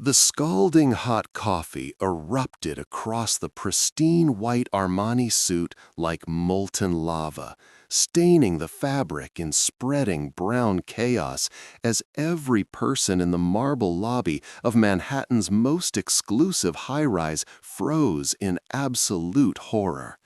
The scalding hot coffee erupted across the pristine white Armani suit like molten lava, staining the fabric in spreading brown chaos as every person in the marble lobby of Manhattan's most exclusive high-rise froze in absolute horror.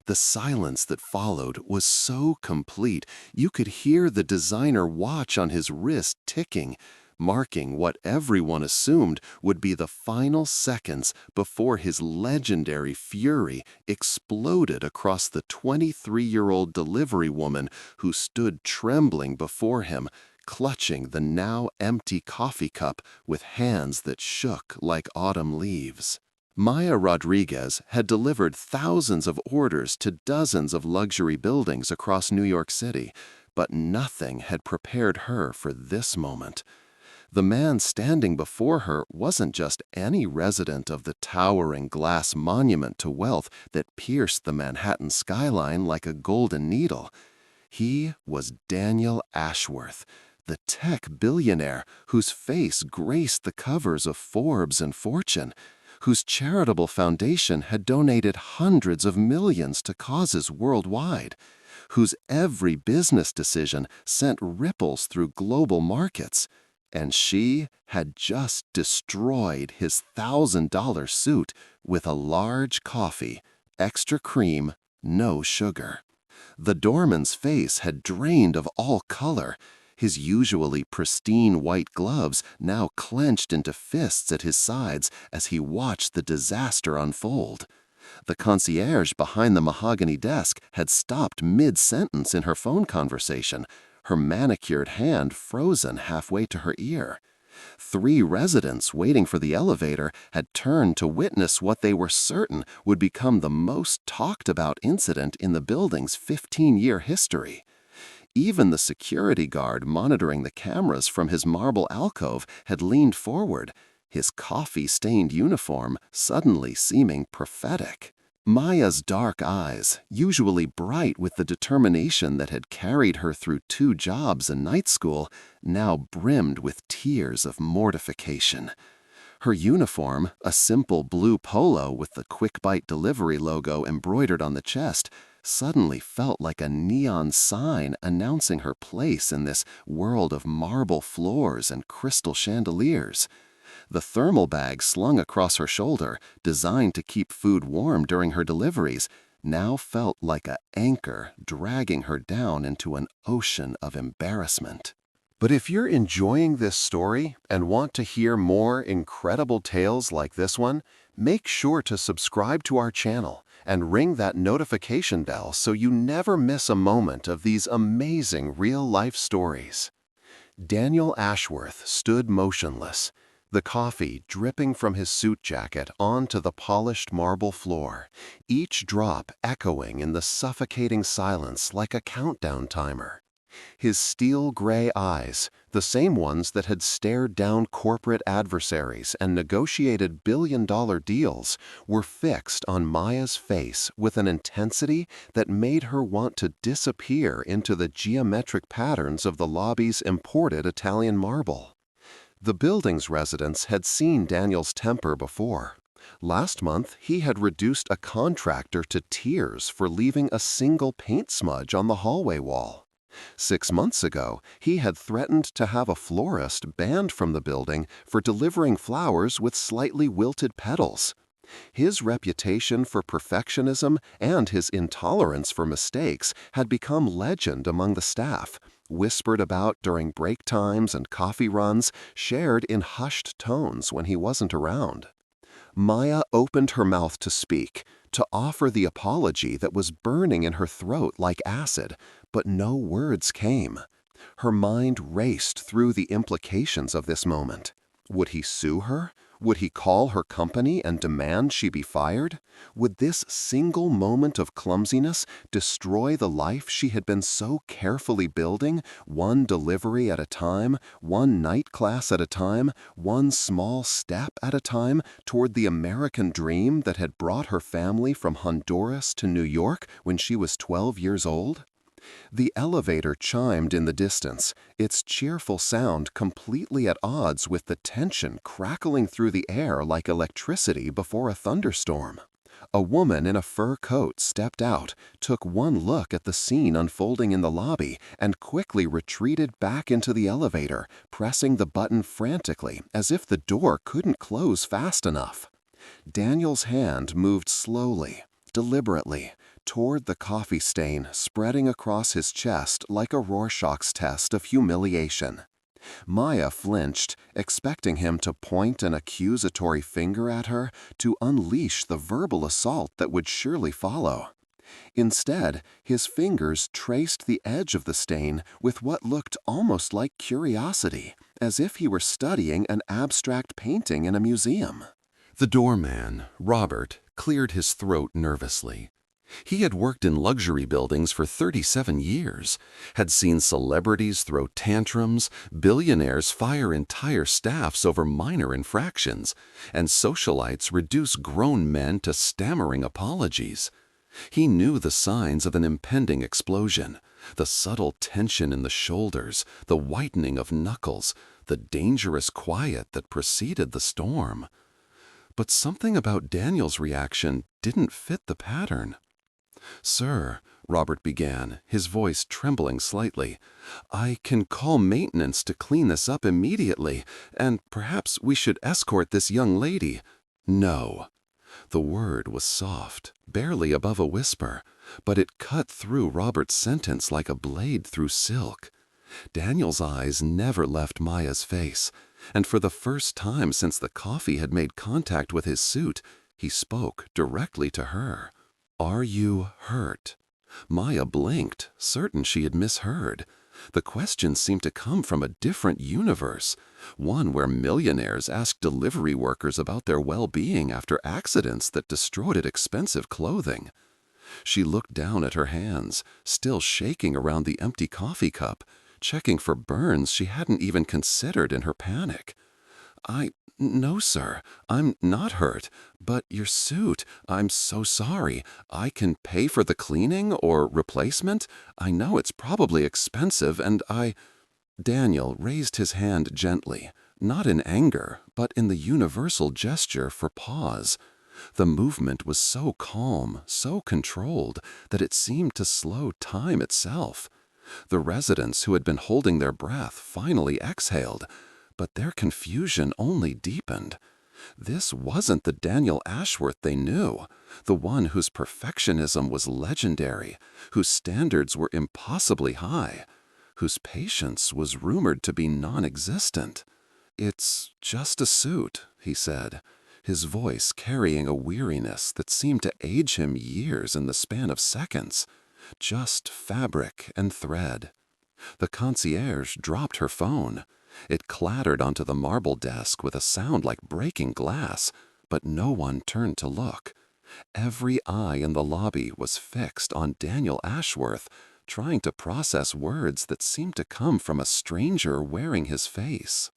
The silence that followed was so complete you could hear the designer watch on his wrist ticking, marking what everyone assumed would be the final seconds before his legendary fury exploded across the 23-year-old delivery woman who stood trembling before him, clutching the now empty coffee cup with hands that shook like autumn leaves. Maya Rodriguez had delivered thousands of orders to dozens of luxury buildings across New York City, but nothing had prepared her for this moment. The man standing before her wasn't just any resident of the towering glass monument to wealth that pierced the Manhattan skyline like a golden needle. He was Daniel Ashworth, the tech billionaire whose face graced the covers of Forbes and Fortune, whose charitable foundation had donated hundreds of millions to causes worldwide, whose every business decision sent ripples through global markets. And she had just destroyed his $1,000 suit with a large coffee, extra cream, no sugar. The doorman's face had drained of all color, his usually pristine white gloves now clenched into fists at his sides as he watched the disaster unfold. The concierge behind the mahogany desk had stopped mid-sentence in her phone conversation, her manicured hand frozen halfway to her ear. 3 residents waiting for the elevator had turned to witness what they were certain would become the most talked-about incident in the building's 15-year history. Even the security guard monitoring the cameras from his marble alcove had leaned forward, his coffee-stained uniform suddenly seeming prophetic. Maya's dark eyes, usually bright with the determination that had carried her through 2 jobs and night school, now brimmed with tears of mortification. Her uniform, a simple blue polo with the Quick Bite Delivery logo embroidered on the chest, suddenly felt like a neon sign announcing her place in this world of marble floors and crystal chandeliers. The thermal bag slung across her shoulder, designed to keep food warm during her deliveries, now felt like an anchor dragging her down into an ocean of embarrassment. But if you're enjoying this story and want to hear more incredible tales like this one, make sure to subscribe to our channel and ring that notification bell so you never miss a moment of these amazing real-life stories. Daniel Ashworth stood motionless, the coffee dripping from his suit jacket onto the polished marble floor, each drop echoing in the suffocating silence like a countdown timer. His steel-gray eyes, the same ones that had stared down corporate adversaries and negotiated billion-dollar deals, were fixed on Maya's face with an intensity that made her want to disappear into the geometric patterns of the lobby's imported Italian marble. The building's residents had seen Daniel's temper before. Last month, he had reduced a contractor to tears for leaving a single paint smudge on the hallway wall. 6 months ago, he had threatened to have a florist banned from the building for delivering flowers with slightly wilted petals. His reputation for perfectionism and his intolerance for mistakes had become legend among the staff, whispered about during break times and coffee runs, shared in hushed tones when he wasn't around. Maya opened her mouth to speak, to offer the apology that was burning in her throat like acid, but no words came. Her mind raced through the implications of this moment. Would he sue her? Would he call her company and demand she be fired? Would this single moment of clumsiness destroy the life she had been so carefully building, one delivery at a time, one night class at a time, one small step at a time toward the American dream that had brought her family from Honduras to New York when she was 12 years old? The elevator chimed in the distance, its cheerful sound completely at odds with the tension crackling through the air like electricity before a thunderstorm. A woman in a fur coat stepped out, took one look at the scene unfolding in the lobby, and quickly retreated back into the elevator, pressing the button frantically as if the door couldn't close fast enough. Daniel's hand moved slowly, deliberately, toward the coffee stain spreading across his chest like a Rorschach's test of humiliation. Maya flinched, expecting him to point an accusatory finger at her, to unleash the verbal assault that would surely follow. Instead, his fingers traced the edge of the stain with what looked almost like curiosity, as if he were studying an abstract painting in a museum. The doorman, Robert, cleared his throat nervously. He had worked in luxury buildings for 37 years, had seen celebrities throw tantrums, billionaires fire entire staffs over minor infractions, and socialites reduce grown men to stammering apologies. He knew the signs of an impending explosion, the subtle tension in the shoulders, the whitening of knuckles, the dangerous quiet that preceded the storm. But something about Daniel's reaction didn't fit the pattern. "Sir," Robert began, his voice trembling slightly, "I can call maintenance to clean this up immediately, and perhaps we should escort this young lady." "No." The word was soft, barely above a whisper, but it cut through Robert's sentence like a blade through silk. Daniel's eyes never left Maya's face, and for the first time since the coffee had made contact with his suit, he spoke directly to her. "Are you hurt?" Maya blinked, certain she had misheard. The question seemed to come from a different universe, one where millionaires asked delivery workers about their well-being after accidents that destroyed expensive clothing. She looked down at her hands, still shaking around the empty coffee cup, checking for burns she hadn't even considered in her panic. No, sir, I'm not hurt, but your suit, I'm so sorry. I can pay for the cleaning or replacement. I know it's probably expensive, and Daniel raised his hand gently, not in anger, but in the universal gesture for pause. The movement was so calm, so controlled, that it seemed to slow time itself. The residents who had been holding their breath finally exhaled, but their confusion only deepened. This wasn't the Daniel Ashworth they knew, the one whose perfectionism was legendary, whose standards were impossibly high, whose patience was rumored to be non-existent. "It's just a suit," he said, his voice carrying a weariness that seemed to age him years in the span of seconds. "Just fabric and thread." The concierge dropped her phone. It clattered onto the marble desk with a sound like breaking glass, but no one turned to look. Every eye in the lobby was fixed on Daniel Ashworth, trying to process words that seemed to come from a stranger wearing his face.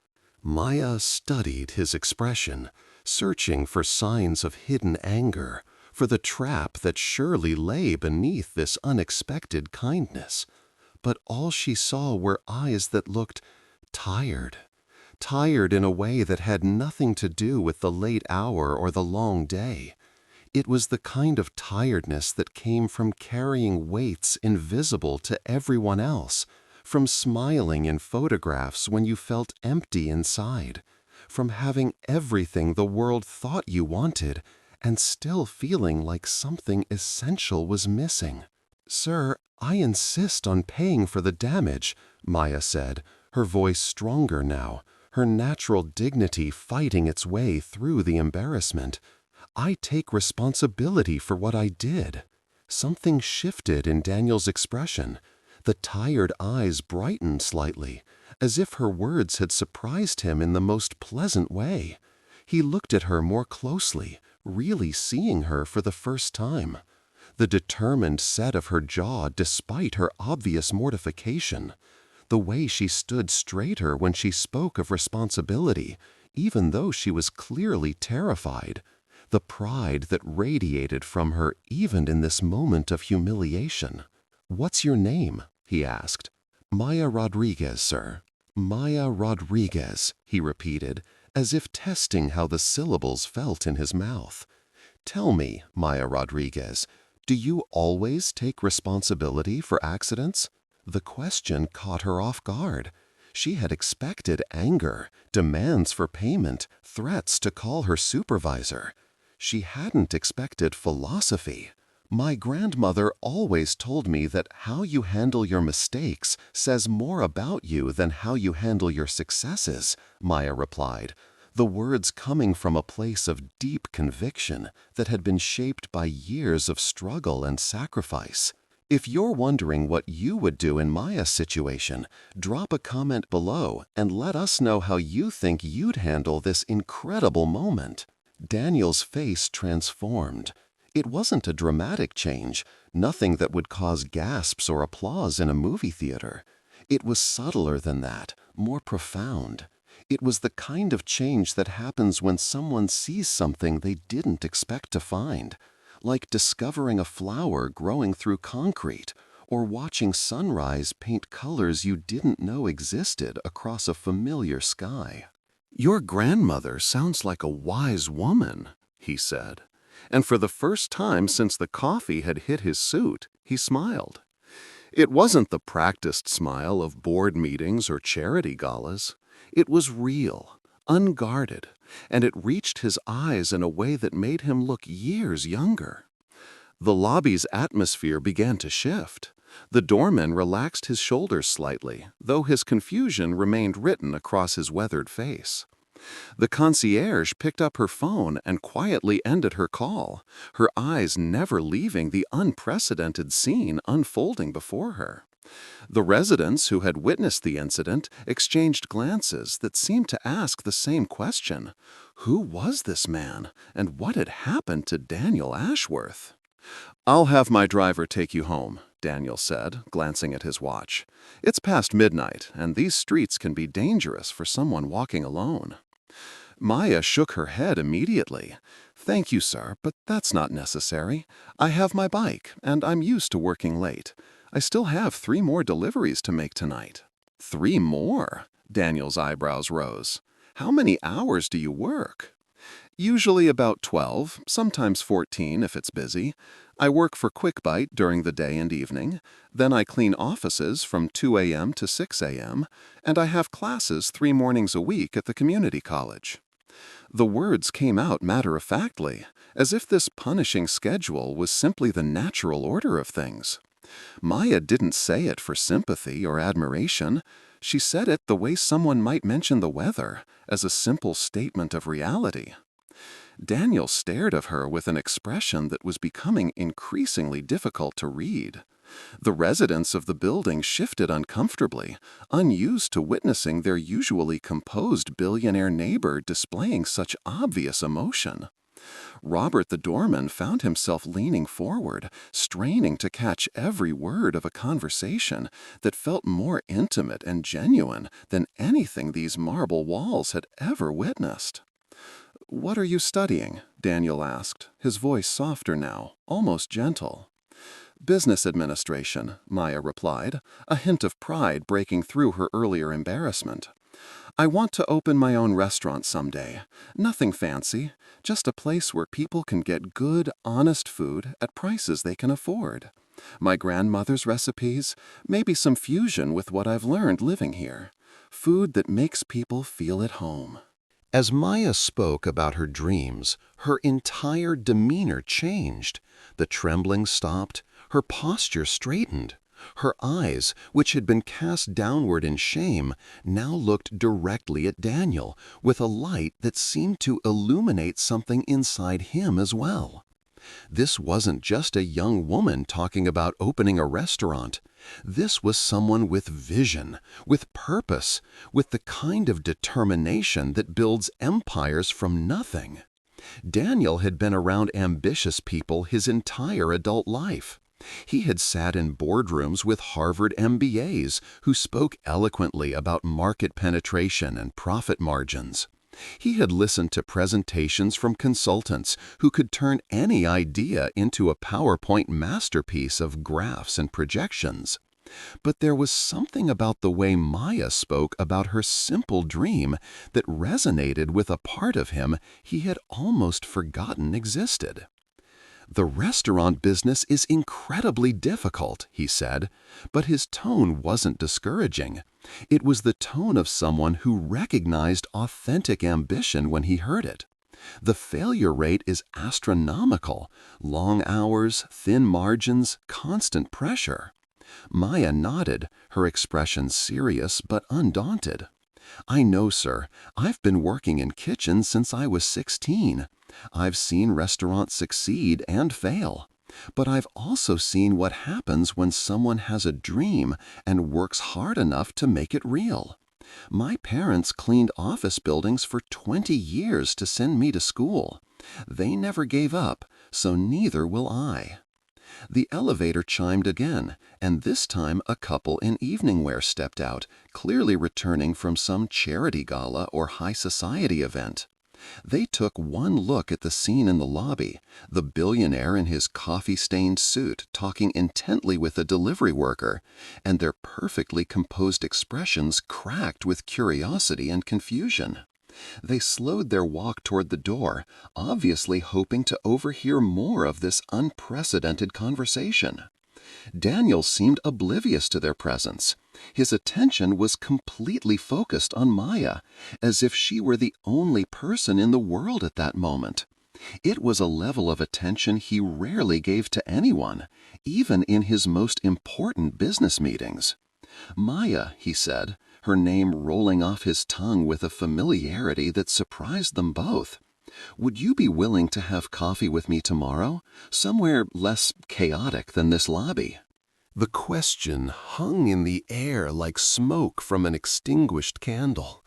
Maya studied his expression, searching for signs of hidden anger, for the trap that surely lay beneath this unexpected kindness. But all she saw were eyes that looked tired. Tired in a way that had nothing to do with the late hour or the long day. It was the kind of tiredness that came from carrying weights invisible to everyone else, from smiling in photographs when you felt empty inside, from having everything the world thought you wanted and still feeling like something essential was missing. "Sir, I insist on paying for the damage," Maya said, her voice stronger now, her natural dignity fighting its way through the embarrassment. "I take responsibility for what I did." Something shifted in Daniel's expression. The tired eyes brightened slightly, as if her words had surprised him in the most pleasant way. He looked at her more closely, really seeing her for the first time. The determined set of her jaw despite her obvious mortification. The way she stood straighter when she spoke of responsibility, even though she was clearly terrified. The pride that radiated from her even in this moment of humiliation. "What's your name?" he asked. "Maya Rodriguez, sir." "Maya Rodriguez," he repeated, as if testing how the syllables felt in his mouth. "Tell me, Maya Rodriguez, do you always take responsibility for accidents?" The question caught her off guard. She had expected anger, demands for payment, threats to call her supervisor. She hadn't expected philosophy. "My grandmother always told me that how you handle your mistakes says more about you than how you handle your successes," Maya replied, the words coming from a place of deep conviction that had been shaped by years of struggle and sacrifice. If you're wondering what you would do in Maya's situation, drop a comment below and let us know how you think you'd handle this incredible moment. Daniel's face transformed. It wasn't a dramatic change, nothing that would cause gasps or applause in a movie theater. It was subtler than that, more profound. It was the kind of change that happens when someone sees something they didn't expect to find, like discovering a flower growing through concrete or watching sunrise paint colors you didn't know existed across a familiar sky. "Your grandmother sounds like a wise woman," he said. And for the first time since the coffee had hit his suit, he smiled. It wasn't the practiced smile of board meetings or charity galas. It was real, unguarded, and it reached his eyes in a way that made him look years younger. The lobby's atmosphere began to shift. The doorman relaxed his shoulders slightly, though his confusion remained written across his weathered face. The concierge picked up her phone and quietly ended her call, her eyes never leaving the unprecedented scene unfolding before her. The residents who had witnessed the incident exchanged glances that seemed to ask the same question: who was this man, and what had happened to Daniel Ashworth? "I'll have my driver take you home," Daniel said, glancing at his watch. "It's past midnight, and these streets can be dangerous for someone walking alone." Maya shook her head immediately. "Thank you, sir, but that's not necessary. I have my bike, and I'm used to working late. I still have 3 more deliveries to make tonight." "3 more?" Daniel's eyebrows rose. "How many hours do you work?" "Usually about 12, sometimes 14 if it's busy. I work for QuickBite during the day and evening. Then I clean offices from 2 a.m. to 6 a.m., and I have classes 3 mornings a week at the community college." The words came out matter-of-factly, as if this punishing schedule was simply the natural order of things. Maya didn't say it for sympathy or admiration. She said it the way someone might mention the weather, as a simple statement of reality. Daniel stared at her with an expression that was becoming increasingly difficult to read. The residents of the building shifted uncomfortably, unused to witnessing their usually composed billionaire neighbor displaying such obvious emotion. Robert the doorman found himself leaning forward, straining to catch every word of a conversation that felt more intimate and genuine than anything these marble walls had ever witnessed. "What are you studying?" Daniel asked, his voice softer now, almost gentle. "Business administration," Maya replied, a hint of pride breaking through her earlier embarrassment. "I want to open my own restaurant someday. Nothing fancy, just a place where people can get good, honest food at prices they can afford. My grandmother's recipes, maybe some fusion with what I've learned living here. Food that makes people feel at home." As Maya spoke about her dreams, her entire demeanor changed. The trembling stopped, her posture straightened. Her eyes, which had been cast downward in shame, now looked directly at Daniel with a light that seemed to illuminate something inside him as well. This wasn't just a young woman talking about opening a restaurant. This was someone with vision, with purpose, with the kind of determination that builds empires from nothing. Daniel had been around ambitious people his entire adult life. He had sat in boardrooms with Harvard MBAs who spoke eloquently about market penetration and profit margins. He had listened to presentations from consultants who could turn any idea into a PowerPoint masterpiece of graphs and projections. But there was something about the way Maya spoke about her simple dream that resonated with a part of him he had almost forgotten existed. "The restaurant business is incredibly difficult," he said, but his tone wasn't discouraging. It was the tone of someone who recognized authentic ambition when he heard it. "The failure rate is astronomical. Long hours, thin margins, constant pressure." Maya nodded, her expression serious but undaunted. "I know, sir. I've been working in kitchens since I was 16. I've seen restaurants succeed and fail. But I've also seen what happens when someone has a dream and works hard enough to make it real. My parents cleaned office buildings for 20 years to send me to school. They never gave up, so neither will I." The elevator chimed again, and this time a couple in evening wear stepped out, clearly returning from some charity gala or high society event. They took one look at the scene in the lobby, the billionaire in his coffee-stained suit talking intently with a delivery worker, and their perfectly composed expressions cracked with curiosity and confusion. They slowed their walk toward the door, obviously hoping to overhear more of this unprecedented conversation. Daniel seemed oblivious to their presence. His attention was completely focused on Maya, as if she were the only person in the world at that moment. It was a level of attention he rarely gave to anyone, even in his most important business meetings. "Maya," he said, her name rolling off his tongue with a familiarity that surprised them both. "Would you be willing to have coffee with me tomorrow, somewhere less chaotic than this lobby?" The question hung in the air like smoke from an extinguished candle.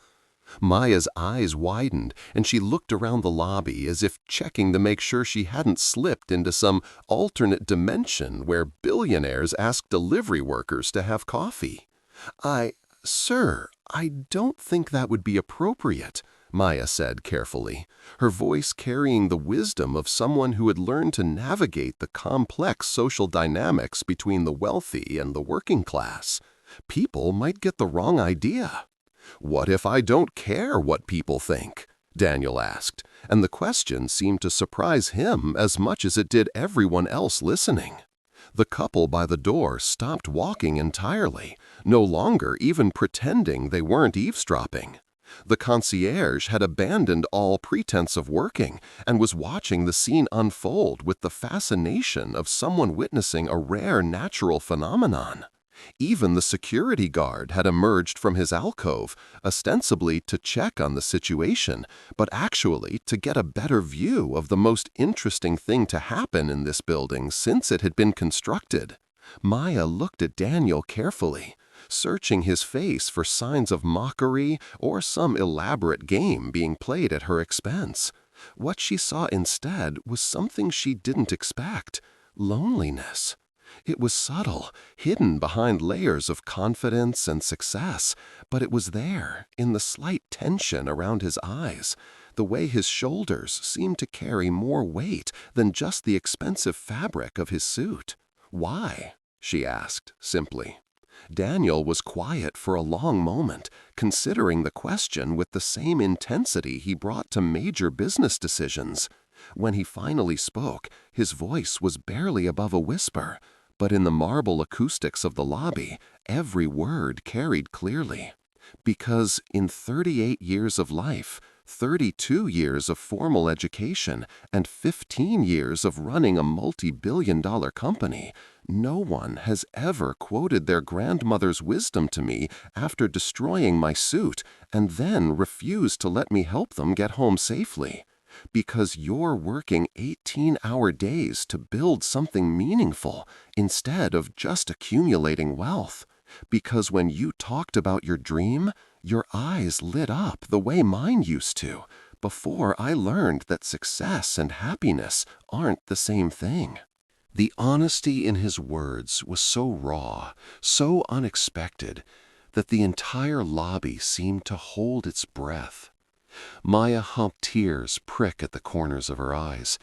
Maya's eyes widened, and she looked around the lobby as if checking to make sure she hadn't slipped into some alternate dimension where billionaires ask delivery workers to have coffee. Sir, I don't think that would be appropriate," Maya said carefully, her voice carrying the wisdom of someone who had learned to navigate the complex social dynamics between the wealthy and the working class. "People might get the wrong idea." "What if I don't care what people think?" Daniel asked, and the question seemed to surprise him as much as it did everyone else listening. The couple by the door stopped walking entirely, no longer even pretending they weren't eavesdropping. The concierge had abandoned all pretense of working and was watching the scene unfold with the fascination of someone witnessing a rare natural phenomenon. Even the security guard had emerged from his alcove, ostensibly to check on the situation, but actually to get a better view of the most interesting thing to happen in this building since it had been constructed. Maya looked at Daniel carefully, searching his face for signs of mockery or some elaborate game being played at her expense. What she saw instead was something she didn't expect: loneliness. It was subtle, hidden behind layers of confidence and success, but it was there, in the slight tension around his eyes, the way his shoulders seemed to carry more weight than just the expensive fabric of his suit. "Why?" she asked, simply. Daniel was quiet for a long moment, considering the question with the same intensity he brought to major business decisions. When he finally spoke, his voice was barely above a whisper, but in the marble acoustics of the lobby, every word carried clearly. "Because in 38 years of life, 32 years of formal education, and 15 years of running a multi-billion-dollar company, no one has ever quoted their grandmother's wisdom to me after destroying my suit and then refused to let me help them get home safely. Because you're working 18-hour days to build something meaningful instead of just accumulating wealth. Because when you talked about your dream, your eyes lit up the way mine used to, before I learned that success and happiness aren't the same thing." The honesty in his words was so raw, so unexpected, that the entire lobby seemed to hold its breath. Maya humped tears prick at the corners of her eyes,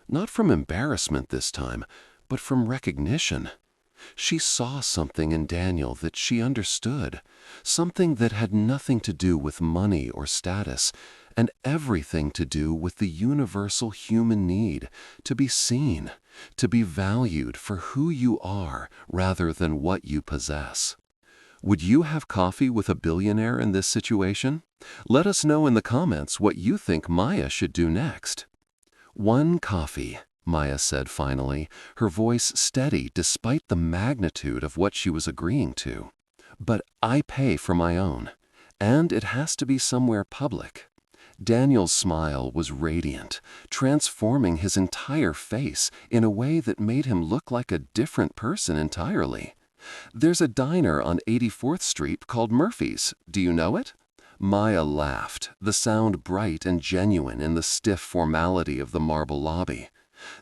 not from embarrassment this time, but from recognition. She saw something in Daniel that she understood, something that had nothing to do with money or status, and everything to do with the universal human need to be seen, to be valued for who you are rather than what you possess. Would you have coffee with a billionaire in this situation? Let us know in the comments what you think Maya should do next. One coffee, Maya said finally, her voice steady despite the magnitude of what she was agreeing to. But I pay for my own, and it has to be somewhere public. Daniel's smile was radiant, transforming his entire face in a way that made him look like a different person entirely. There's a diner on 84th Street called Murphy's. Do you know it? Maya laughed, the sound bright and genuine in the stiff formality of the marble lobby.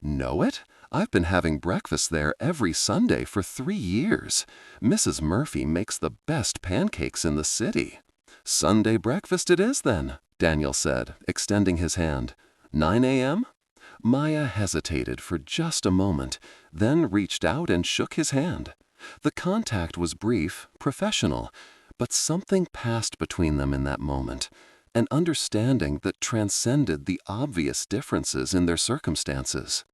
Know it? I've been having breakfast there every Sunday for 3 years. Mrs. Murphy makes the best pancakes in the city. Sunday breakfast it is then, Daniel said, extending his hand. 9 a.m.? Maya hesitated for just a moment, then reached out and shook his hand. The contact was brief, professional, but something passed between them in that moment, an understanding that transcended the obvious differences in their circumstances.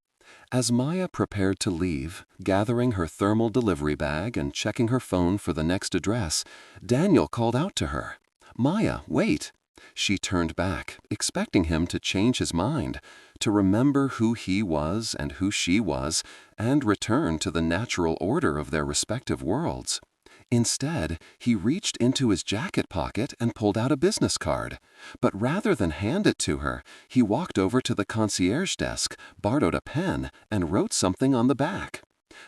As Maya prepared to leave, gathering her thermal delivery bag and checking her phone for the next address, Daniel called out to her, "Maya, wait!" She turned back, expecting him to change his mind, to remember who he was and who she was, and return to the natural order of their respective worlds. Instead, he reached into his jacket pocket and pulled out a business card. But rather than hand it to her, he walked over to the concierge desk, borrowed a pen, and wrote something on the back.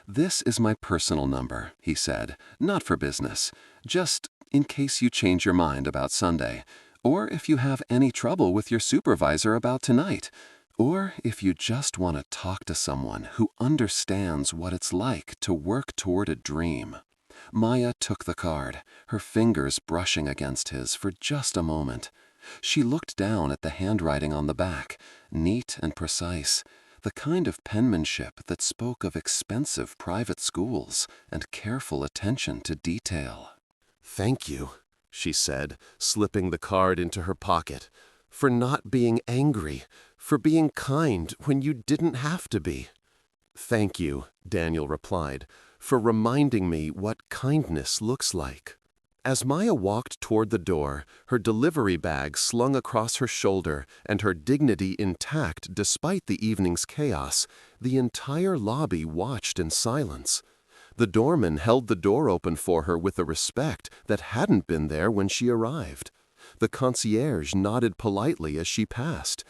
"This is my personal number," he said, "not for business. Just in case you change your mind about Sunday. Or if you have any trouble with your supervisor about tonight. Or if you just want to talk to someone who understands what it's like to work toward a dream." Maya took the card, her fingers brushing against his for just a moment. She looked down at the handwriting on the back, neat and precise, the kind of penmanship that spoke of expensive private schools and careful attention to detail. "Thank you," she said, slipping the card into her pocket, "for not being angry, for being kind when you didn't have to be." "Thank you," Daniel replied, "for reminding me what kindness looks like." As Maya walked toward the door, her delivery bag slung across her shoulder and her dignity intact despite the evening's chaos, the entire lobby watched in silence. The doorman held the door open for her with a respect that hadn't been there when she arrived. The concierge nodded politely as she passed.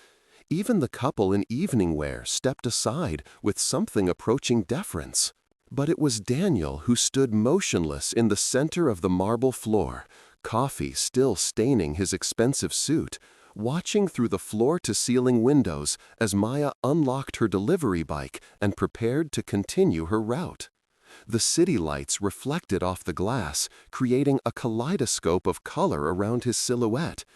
Even the couple in evening wear stepped aside with something approaching deference. But it was Daniel who stood motionless in the center of the marble floor, coffee still staining his expensive suit, watching through the floor-to-ceiling windows as Maya unlocked her delivery bike and prepared to continue her route. The city lights reflected off the glass, creating a kaleidoscope of color around his silhouette.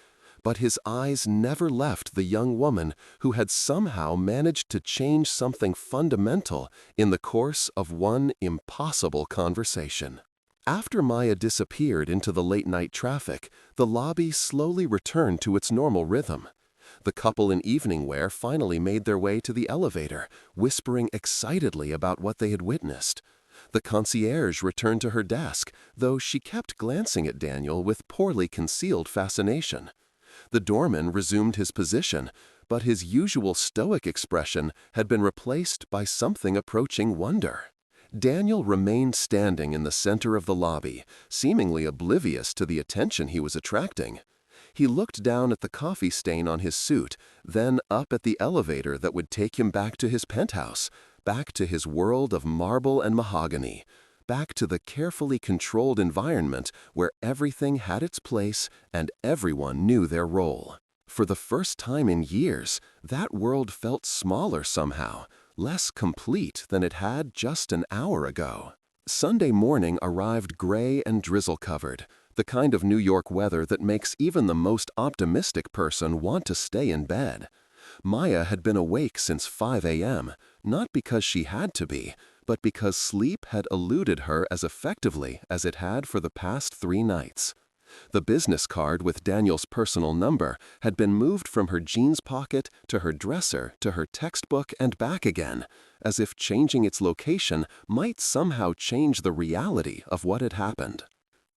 But his eyes never left the young woman who had somehow managed to change something fundamental in the course of one impossible conversation. After Maya disappeared into the late-night traffic, the lobby slowly returned to its normal rhythm. The couple in evening wear finally made their way to the elevator, whispering excitedly about what they had witnessed. The concierge returned to her desk, though she kept glancing at Daniel with poorly concealed fascination. The doorman resumed his position, but his usual stoic expression had been replaced by something approaching wonder. Daniel remained standing in the center of the lobby, seemingly oblivious to the attention he was attracting. He looked down at the coffee stain on his suit, then up at the elevator that would take him back to his penthouse, back to his world of marble and mahogany, back to the carefully controlled environment where everything had its place and everyone knew their role. For the first time in years, that world felt smaller somehow, less complete than it had just an hour ago. Sunday morning arrived gray and drizzle-covered, The kind of New York weather that makes even the most optimistic person want to stay in bed. Maya had been awake since 5 a.m., not because she had to be, but because sleep had eluded her as effectively as it had for the past 3 nights. The business card with Daniel's personal number had been moved from her jeans pocket to her dresser to her textbook and back again, as if changing its location might somehow change the reality of what had happened.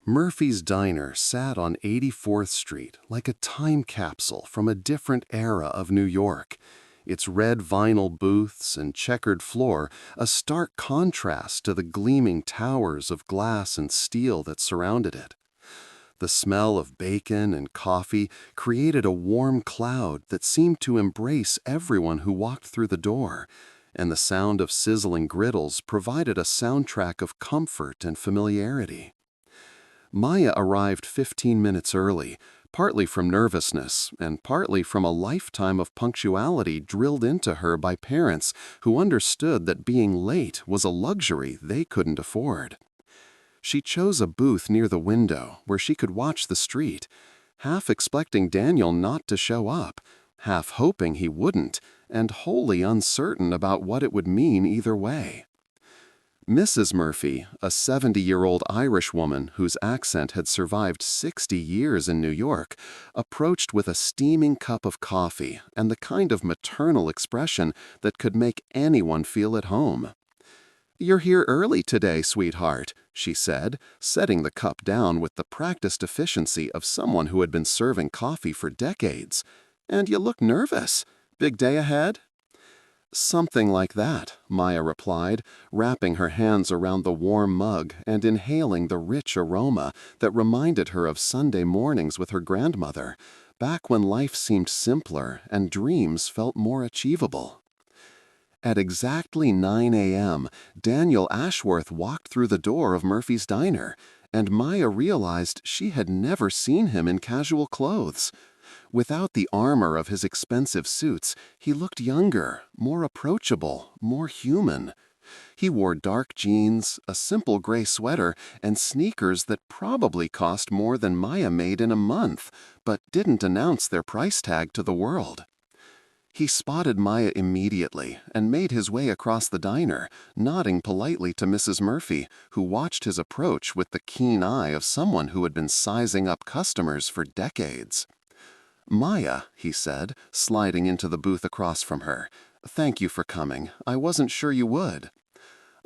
Murphy's Diner sat on 84th Street like a time capsule from a different era of New York, its red vinyl booths and checkered floor a stark contrast to the gleaming towers of glass and steel that surrounded it. The smell of bacon and coffee created a warm cloud that seemed to embrace everyone who walked through the door, and the sound of sizzling griddles provided a soundtrack of comfort and familiarity. Maya arrived 15 minutes early, partly from nervousness and partly from a lifetime of punctuality drilled into her by parents who understood that being late was a luxury they couldn't afford. She chose a booth near the window where she could watch the street, half expecting Daniel not to show up, half hoping he wouldn't, and wholly uncertain about what it would mean either way. Mrs. Murphy, a 70-year-old Irish woman whose accent had survived 60 years in New York, approached with a steaming cup of coffee and the kind of maternal expression that could make anyone feel at home. "You're here early today, sweetheart," she said, setting the cup down with the practiced efficiency of someone who had been serving coffee for decades. "And you look nervous. Big day ahead?" "Something like that," Maya replied, wrapping her hands around the warm mug and inhaling the rich aroma that reminded her of Sunday mornings with her grandmother, back when life seemed simpler and dreams felt more achievable. At exactly 9 a.m., Daniel Ashworth walked through the door of Murphy's Diner, and Maya realized she had never seen him in casual clothes. Without the armor of his expensive suits, he looked younger, more approachable, more human. He wore dark jeans, a simple gray sweater, and sneakers that probably cost more than Maya made in a month, but didn't announce their price tag to the world. He spotted Maya immediately and made his way across the diner, nodding politely to Mrs. Murphy, who watched his approach with the keen eye of someone who had been sizing up customers for decades. "Maya," he said, sliding into the booth across from her, "thank you for coming. I wasn't sure you would."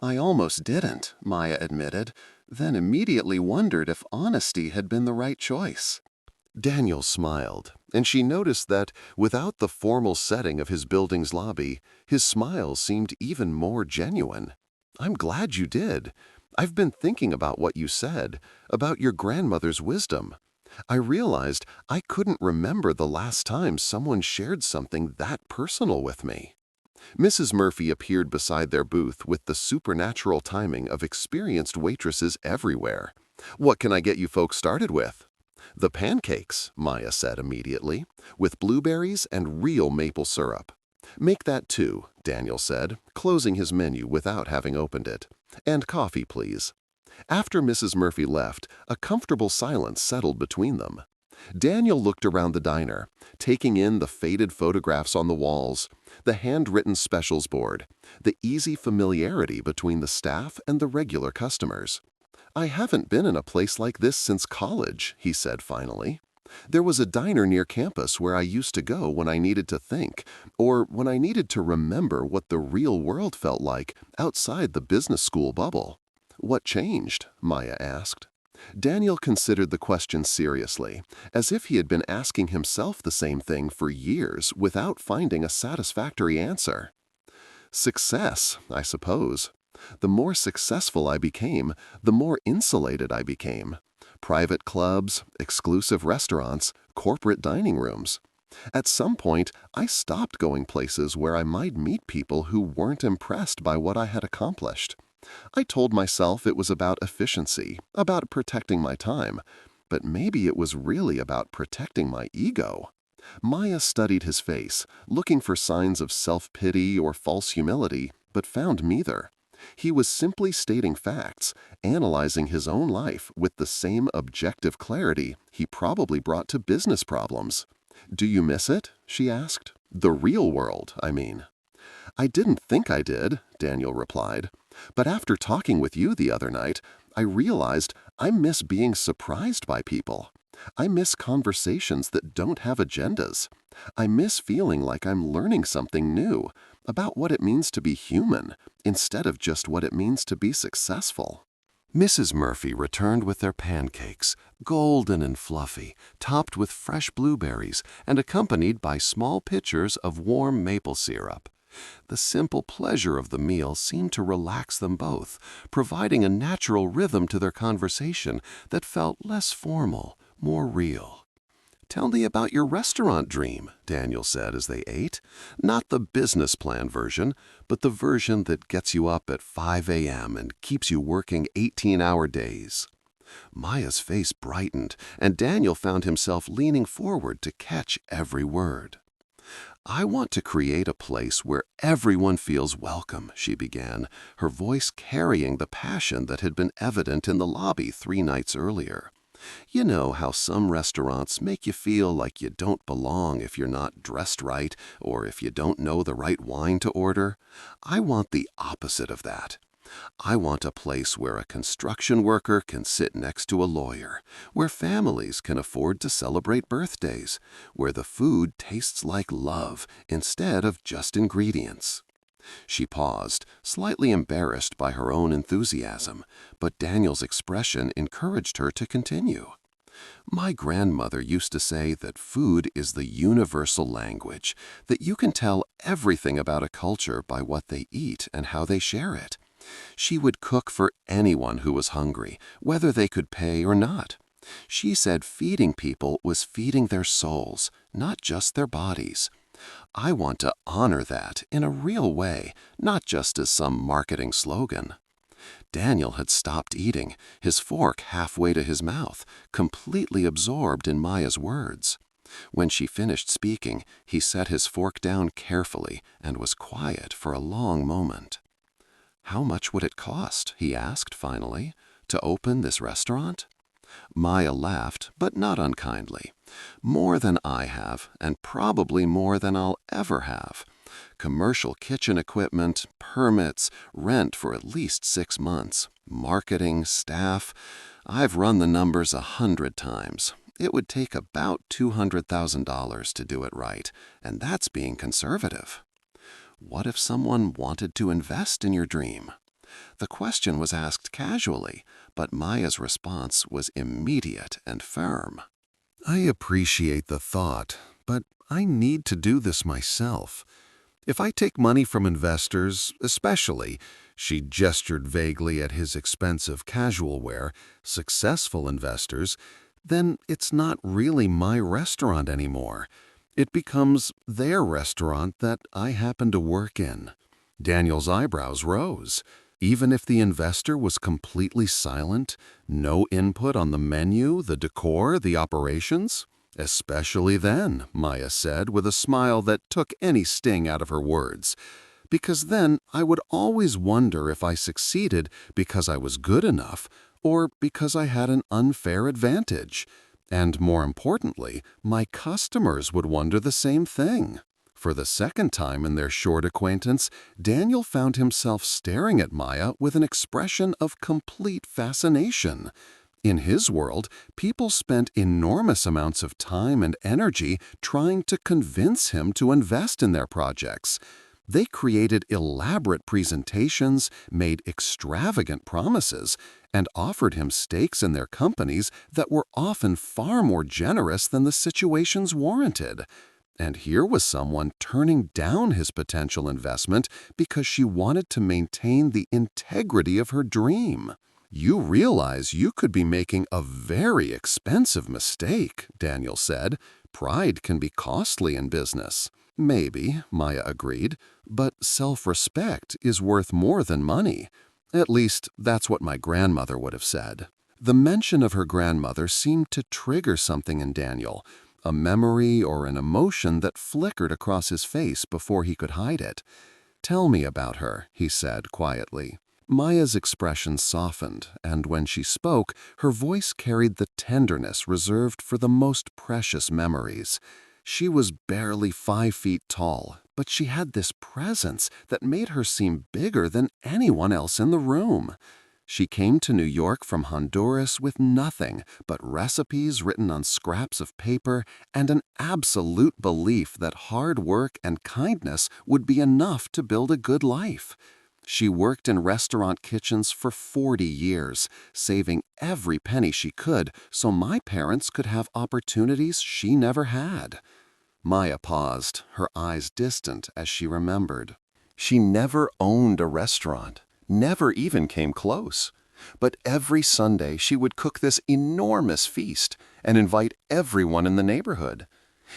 "I almost didn't," Maya admitted, then immediately wondered if honesty had been the right choice. Daniel smiled, and she noticed that, without the formal setting of his building's lobby, his smile seemed even more genuine. "I'm glad you did. I've been thinking about what you said, about your grandmother's wisdom. I realized I couldn't remember the last time someone shared something that personal with me." Mrs. Murphy appeared beside their booth with the supernatural timing of experienced waitresses everywhere. "What can I get you folks started with?" "The pancakes," Maya said immediately, "with blueberries and real maple syrup." "Make that 2, Daniel said, closing his menu without having opened it. "And coffee, please." After Mrs. Murphy left, a comfortable silence settled between them. Daniel looked around the diner, taking in the faded photographs on the walls, the handwritten specials board, the easy familiarity between the staff and the regular customers. "I haven't been in a place like this since college," he said finally. "There was a diner near campus where I used to go when I needed to think, or when I needed to remember what the real world felt like outside the business school bubble." "What changed?" Maya asked. Daniel considered the question seriously, as if he had been asking himself the same thing for years without finding a satisfactory answer. "Success, I suppose. The more successful I became, the more insulated I became. Private clubs, exclusive restaurants, corporate dining rooms. At some point, I stopped going places where I might meet people who weren't impressed by what I had accomplished. I told myself it was about efficiency, about protecting my time, but maybe it was really about protecting my ego." Maya studied his face, looking for signs of self-pity or false humility, but found neither. He was simply stating facts, analyzing his own life with the same objective clarity he probably brought to business problems. "Do you miss it?" she asked. "The real world, I mean." "I didn't think I did," Daniel replied. "But after talking with you the other night, I realized I miss being surprised by people. I miss conversations that don't have agendas. I miss feeling like I'm learning something new about what it means to be human instead of just what it means to be successful." Mrs. Murphy returned with their pancakes, golden and fluffy, topped with fresh blueberries and accompanied by small pitchers of warm maple syrup. The simple pleasure of the meal seemed to relax them both, providing a natural rhythm to their conversation that felt less formal, more real. "Tell me about your restaurant dream," Daniel said as they ate. "Not the business plan version, but the version that gets you up at 5 a.m. and keeps you working 18-hour days." Maya's face brightened, and Daniel found himself leaning forward to catch every word. "I want to create a place where everyone feels welcome," she began, her voice carrying the passion that had been evident in the lobby 3 nights earlier. "You know how some restaurants make you feel like you don't belong if you're not dressed right or if you don't know the right wine to order? I want the opposite of that. I want a place where a construction worker can sit next to a lawyer, where families can afford to celebrate birthdays, where the food tastes like love instead of just ingredients." She paused, slightly embarrassed by her own enthusiasm, but Daniel's expression encouraged her to continue. "My grandmother used to say that food is the universal language, that you can tell everything about a culture by what they eat and how they share it. She would cook for anyone who was hungry, whether they could pay or not. She said feeding people was feeding their souls, not just their bodies. I want to honor that in a real way, not just as some marketing slogan." Daniel had stopped eating, his fork halfway to his mouth, completely absorbed in Maya's words. When she finished speaking, he set his fork down carefully and was quiet for a long moment. "How much would it cost," he asked finally, "to open this restaurant?" Maya laughed, but not unkindly. "More than I have, and probably more than I'll ever have. Commercial kitchen equipment, permits, rent for at least 6 months, marketing, staff. I've run the numbers 100 times. It would take about $200,000 to do it right, and that's being conservative." "What if someone wanted to invest in your dream?" The question was asked casually, but Maya's response was immediate and firm. "I appreciate the thought, but I need to do this myself. If I take money from investors, especially," she gestured vaguely at his expensive casual wear, "successful investors, then it's not really my restaurant anymore. It becomes their restaurant that I happen to work in." Daniel's eyebrows rose. Even if the investor was completely silent, no input on the menu, the decor, the operations? "Especially then," Maya said with a smile that took any sting out of her words. "Because then I would always wonder if I succeeded because I was good enough or because I had an unfair advantage. And more importantly, my customers would wonder the same thing." For the second time in their short acquaintance, Daniel found himself staring at Maya with an expression of complete fascination. In his world, people spent enormous amounts of time and energy trying to convince him to invest in their projects. They created elaborate presentations, made extravagant promises, and offered him stakes in their companies that were often far more generous than the situations warranted. And here was someone turning down his potential investment because she wanted to maintain the integrity of her dream. "You realize you could be making a very expensive mistake," Daniel said. "Pride can be costly in business." "Maybe," Maya agreed, "but self-respect is worth more than money. At least, that's what my grandmother would have said." The mention of her grandmother seemed to trigger something in Daniel, a memory or an emotion that flickered across his face before he could hide it. "Tell me about her," he said quietly. Maya's expression softened, and when she spoke, her voice carried the tenderness reserved for the most precious memories. She was barely 5 feet tall, but she had this presence that made her seem bigger than anyone else in the room. She came to New York from Honduras with nothing but recipes written on scraps of paper and an absolute belief that hard work and kindness would be enough to build a good life. She worked in restaurant kitchens for 40 years, saving every penny she could so my parents could have opportunities she never had. Maya paused, her eyes distant as she remembered. She never owned a restaurant, never even came close. But every Sunday she would cook this enormous feast and invite everyone in the neighborhood.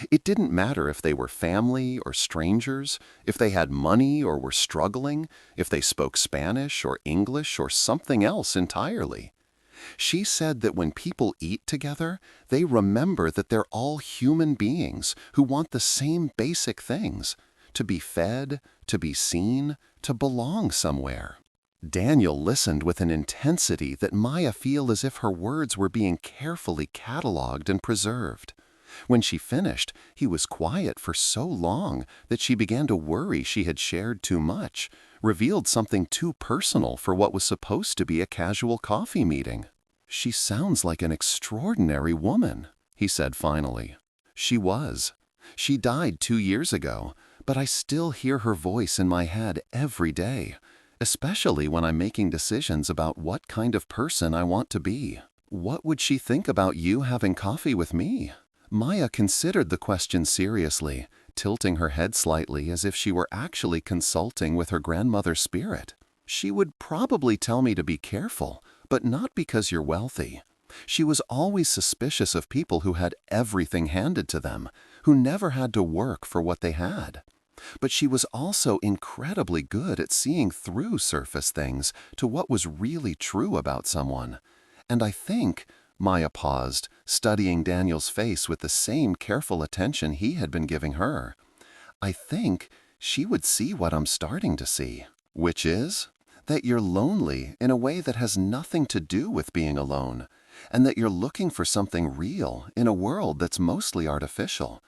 It didn't matter if they were family or strangers, if they had money or were struggling, if they spoke Spanish or English or something else entirely. She said that when people eat together, they remember that they're all human beings who want the same basic things: to be fed, to be seen, to belong somewhere. Daniel listened with an intensity that Maya felt as if her words were being carefully cataloged and preserved. When she finished, he was quiet for so long that she began to worry she had shared too much, revealed something too personal for what was supposed to be a casual coffee meeting. "She sounds like an extraordinary woman," he said finally. She was. She died 2 years ago, but I still hear her voice in my head every day, especially when I'm making decisions about what kind of person I want to be. What would she think about you having coffee with me? Maya considered the question seriously, tilting her head slightly as if she were actually consulting with her grandmother's spirit. She would probably tell me to be careful, but not because you're wealthy. She was always suspicious of people who had everything handed to them, who never had to work for what they had. But she was also incredibly good at seeing through surface things to what was really true about someone. And I think, Maya paused, studying Daniel's face with the same careful attention he had been giving her. I think she would see what I'm starting to see, which is that you're lonely in a way that has nothing to do with being alone, and that you're looking for something real in a world that's mostly artificial,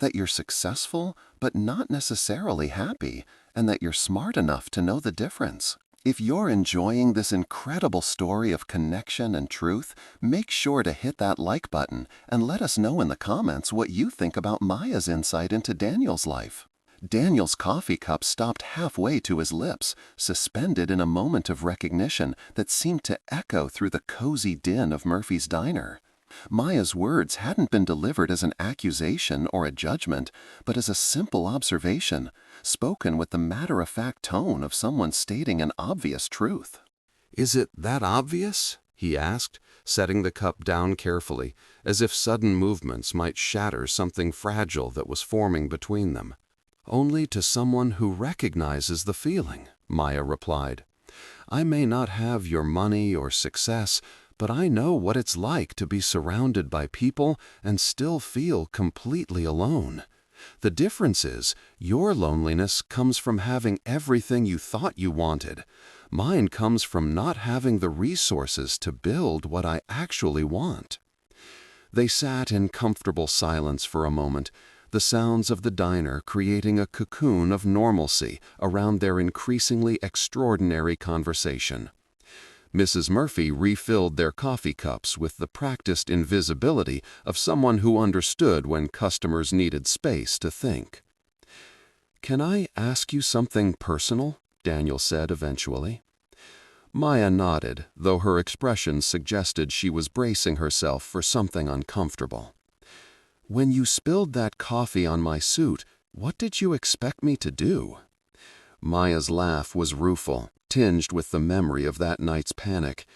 that you're successful but not necessarily happy, and that you're smart enough to know the difference. If you're enjoying this incredible story of connection and truth, make sure to hit that like button and let us know in the comments what you think about Maya's insight into Daniel's life. Daniel's coffee cup stopped halfway to his lips, suspended in a moment of recognition that seemed to echo through the cozy din of Murphy's Diner. Maya's words hadn't been delivered as an accusation or a judgment, but as a simple observation, spoken with the matter-of-fact tone of someone stating an obvious truth. "Is it that obvious?" he asked, setting the cup down carefully, as if sudden movements might shatter something fragile that was forming between them. "Only to someone who recognizes the feeling," Maya replied. "I may not have your money or success, but I know what it's like to be surrounded by people and still feel completely alone. The difference is, your loneliness comes from having everything you thought you wanted. Mine comes from not having the resources to build what I actually want." They sat in comfortable silence for a moment, the sounds of the diner creating a cocoon of normalcy around their increasingly extraordinary conversation. Mrs. Murphy refilled their coffee cups with the practiced invisibility of someone who understood when customers needed space to think. "Can I ask you something personal?" Daniel said eventually. Maya nodded, though her expression suggested she was bracing herself for something uncomfortable. "When you spilled that coffee on my suit, what did you expect me to do?" Maya's laugh was rueful, tinged with the memory of that night's panic.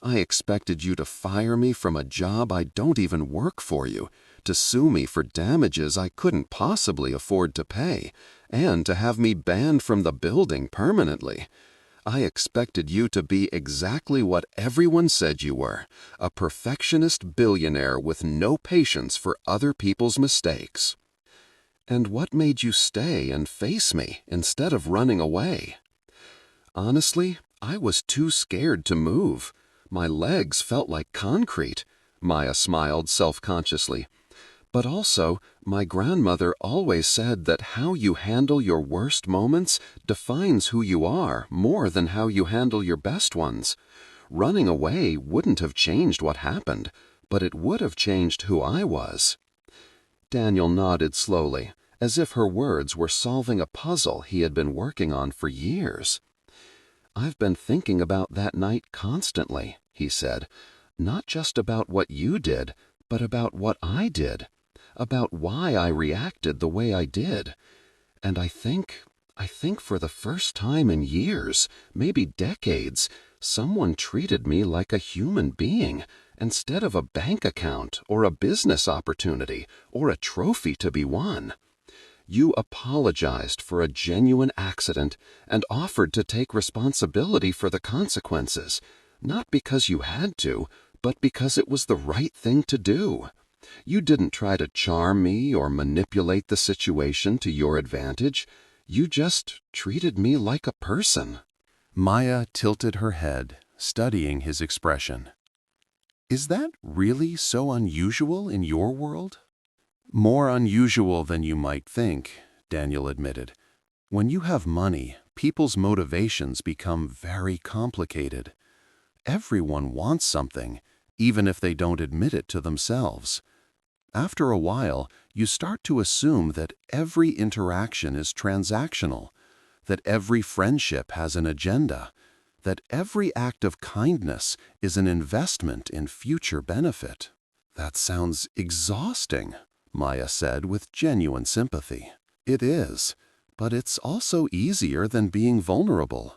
"I expected you to fire me from a job I don't even work for you, to sue me for damages I couldn't possibly afford to pay, and to have me banned from the building permanently. I expected you to be exactly what everyone said you were, a perfectionist billionaire with no patience for other people's mistakes." "And what made you stay and face me instead of running away?" "Honestly, I was too scared to move. My legs felt like concrete. Maya smiled self-consciously. But also, my grandmother always said that how you handle your worst moments defines who you are more than how you handle your best ones. Running away wouldn't have changed what happened, but it would have changed who I was. Daniel nodded slowly, as if her words were solving a puzzle he had been working on for years. "I've been thinking about that night constantly," he said. "Not just about what you did, but about what I did, about why I reacted the way I did. And I think for the first time in years, maybe decades, someone treated me like a human being instead of a bank account or a business opportunity or a trophy to be won. You apologized for a genuine accident and offered to take responsibility for the consequences, not because you had to, but because it was the right thing to do. You didn't try to charm me or manipulate the situation to your advantage. You just treated me like a person." Maya tilted her head, studying his expression. "Is that really so unusual in your world?" "More unusual than you might think," Daniel admitted. "When you have money, people's motivations become very complicated. Everyone wants something, even if they don't admit it to themselves. After a while, you start to assume that every interaction is transactional, that every friendship has an agenda, that every act of kindness is an investment in future benefit." "That sounds exhausting," Maya said with genuine sympathy. "It is, but it's also easier than being vulnerable,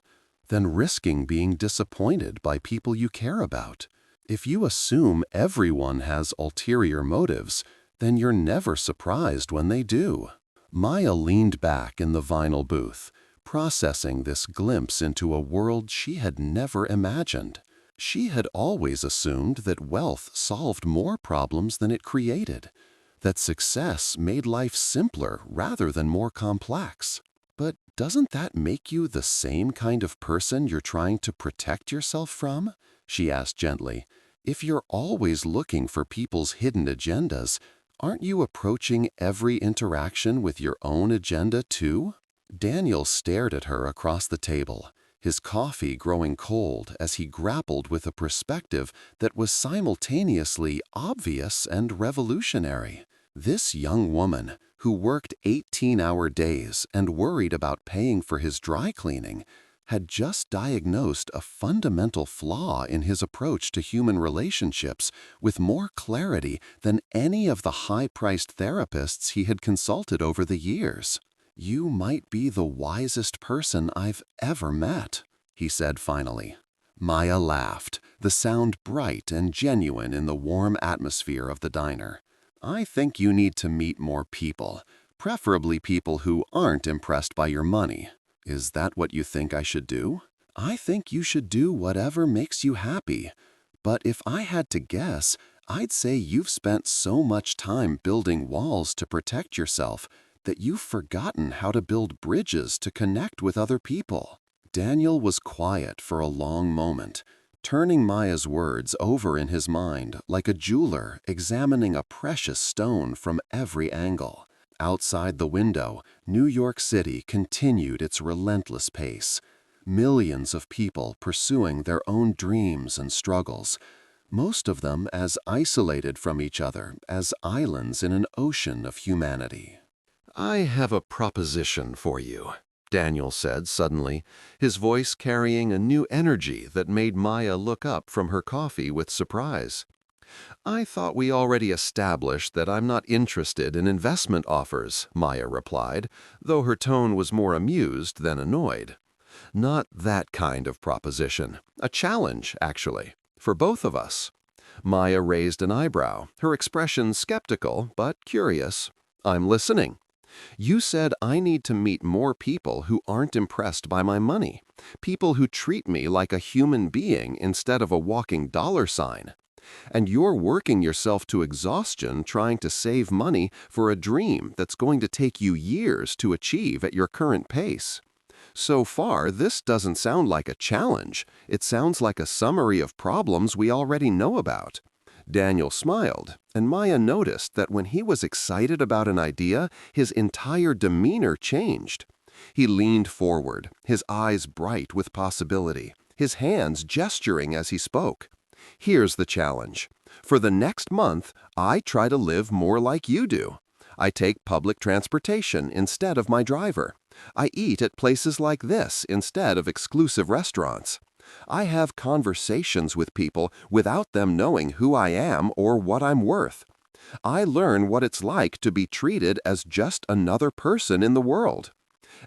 than risking being disappointed by people you care about. If you assume everyone has ulterior motives, then you're never surprised when they do." Maya leaned back in the vinyl booth, processing this glimpse into a world she had never imagined. She had always assumed that wealth solved more problems than it created, that success made life simpler rather than more complex. But doesn't that make you the same kind of person you're trying to protect yourself from? She asked gently. If you're always looking for people's hidden agendas, aren't you approaching every interaction with your own agenda too? Daniel stared at her across the table, his coffee growing cold as he grappled with a perspective that was simultaneously obvious and revolutionary. This young woman, who worked 18-hour days and worried about paying for his dry cleaning, had just diagnosed a fundamental flaw in his approach to human relationships with more clarity than any of the high-priced therapists he had consulted over the years. "You might be the wisest person I've ever met," he said finally. Maya laughed, the sound bright and genuine in the warm atmosphere of the diner. "I think you need to meet more people, preferably people who aren't impressed by your money. Is that what you think I should do?" "I think you should do whatever makes you happy. But if I had to guess, I'd say you've spent so much time building walls to protect yourself that you've forgotten how to build bridges to connect with other people." Daniel was quiet for a long moment, turning Maya's words over in his mind like a jeweler examining a precious stone from every angle. Outside the window, New York City continued its relentless pace. Millions of people pursuing their own dreams and struggles, most of them as isolated from each other as islands in an ocean of humanity. "I have a proposition for you," Daniel said suddenly, his voice carrying a new energy that made Maya look up from her coffee with surprise. "I thought we already established that I'm not interested in investment offers," Maya replied, though her tone was more amused than annoyed. "Not that kind of proposition. A challenge, actually, for both of us." Maya raised an eyebrow, her expression skeptical but curious. "I'm listening." "You said I need to meet more people who aren't impressed by my money, people who treat me like a human being instead of a walking dollar sign. And you're working yourself to exhaustion trying to save money for a dream that's going to take you years to achieve at your current pace. So far, this doesn't sound like a challenge. It sounds like a summary of problems we already know about. Daniel smiled, and Maya noticed that when he was excited about an idea, his entire demeanor changed. He leaned forward, his eyes bright with possibility, his hands gesturing as he spoke. Here's the challenge. For the next month, I try to live more like you do. I take public transportation instead of my driver. I eat at places like this instead of exclusive restaurants. I have conversations with people without them knowing who I am or what I'm worth. I learn what it's like to be treated as just another person in the world.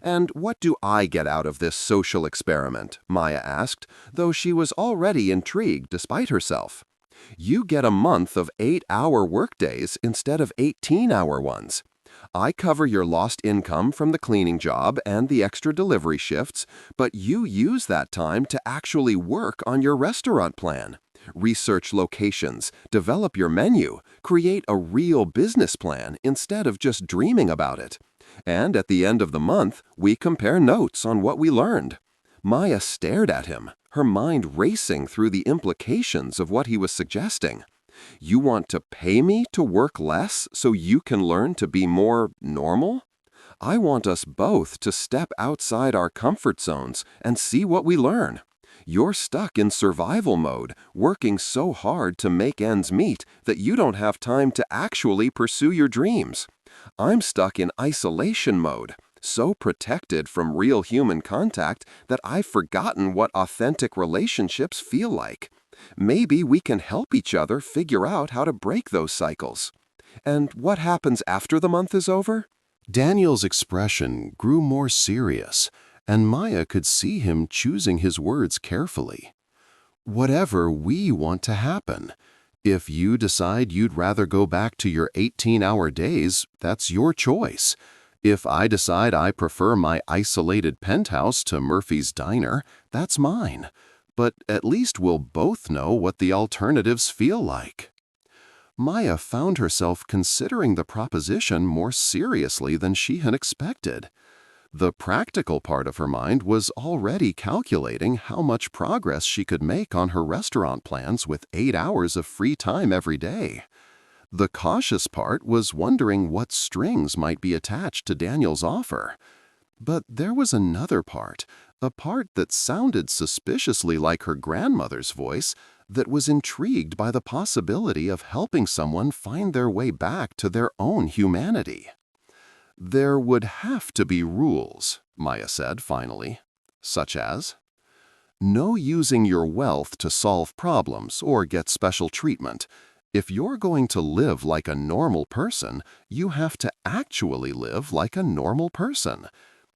And what do I get out of this social experiment? Maya asked, though she was already intrigued despite herself. You get a month of 8-hour workdays instead of 18-hour ones. I cover your lost income from the cleaning job and the extra delivery shifts, but you use that time to actually work on your restaurant plan. Research locations, develop your menu, create a real business plan instead of just dreaming about it. And at the end of the month, we compare notes on what we learned. Maya stared at him, her mind racing through the implications of what he was suggesting. You want to pay me to work less so you can learn to be more normal? I want us both to step outside our comfort zones and see what we learn. You're stuck in survival mode, working so hard to make ends meet that you don't have time to actually pursue your dreams. I'm stuck in isolation mode, so protected from real human contact that I've forgotten what authentic relationships feel like. Maybe we can help each other figure out how to break those cycles. And what happens after the month is over? Daniel's expression grew more serious, and Maya could see him choosing his words carefully. Whatever we want to happen. If you decide you'd rather go back to your 18-hour days, that's your choice. If I decide I prefer my isolated penthouse to Murphy's Diner, that's mine. But at least we'll both know what the alternatives feel like. Maya found herself considering the proposition more seriously than she had expected. The practical part of her mind was already calculating how much progress she could make on her restaurant plans with 8 hours of free time every day. The cautious part was wondering what strings might be attached to Daniel's offer. But there was another part, a part that sounded suspiciously like her grandmother's voice, that was intrigued by the possibility of helping someone find their way back to their own humanity. There would have to be rules, Maya said finally, such as, no using your wealth to solve problems or get special treatment. If you're going to live like a normal person, you have to actually live like a normal person.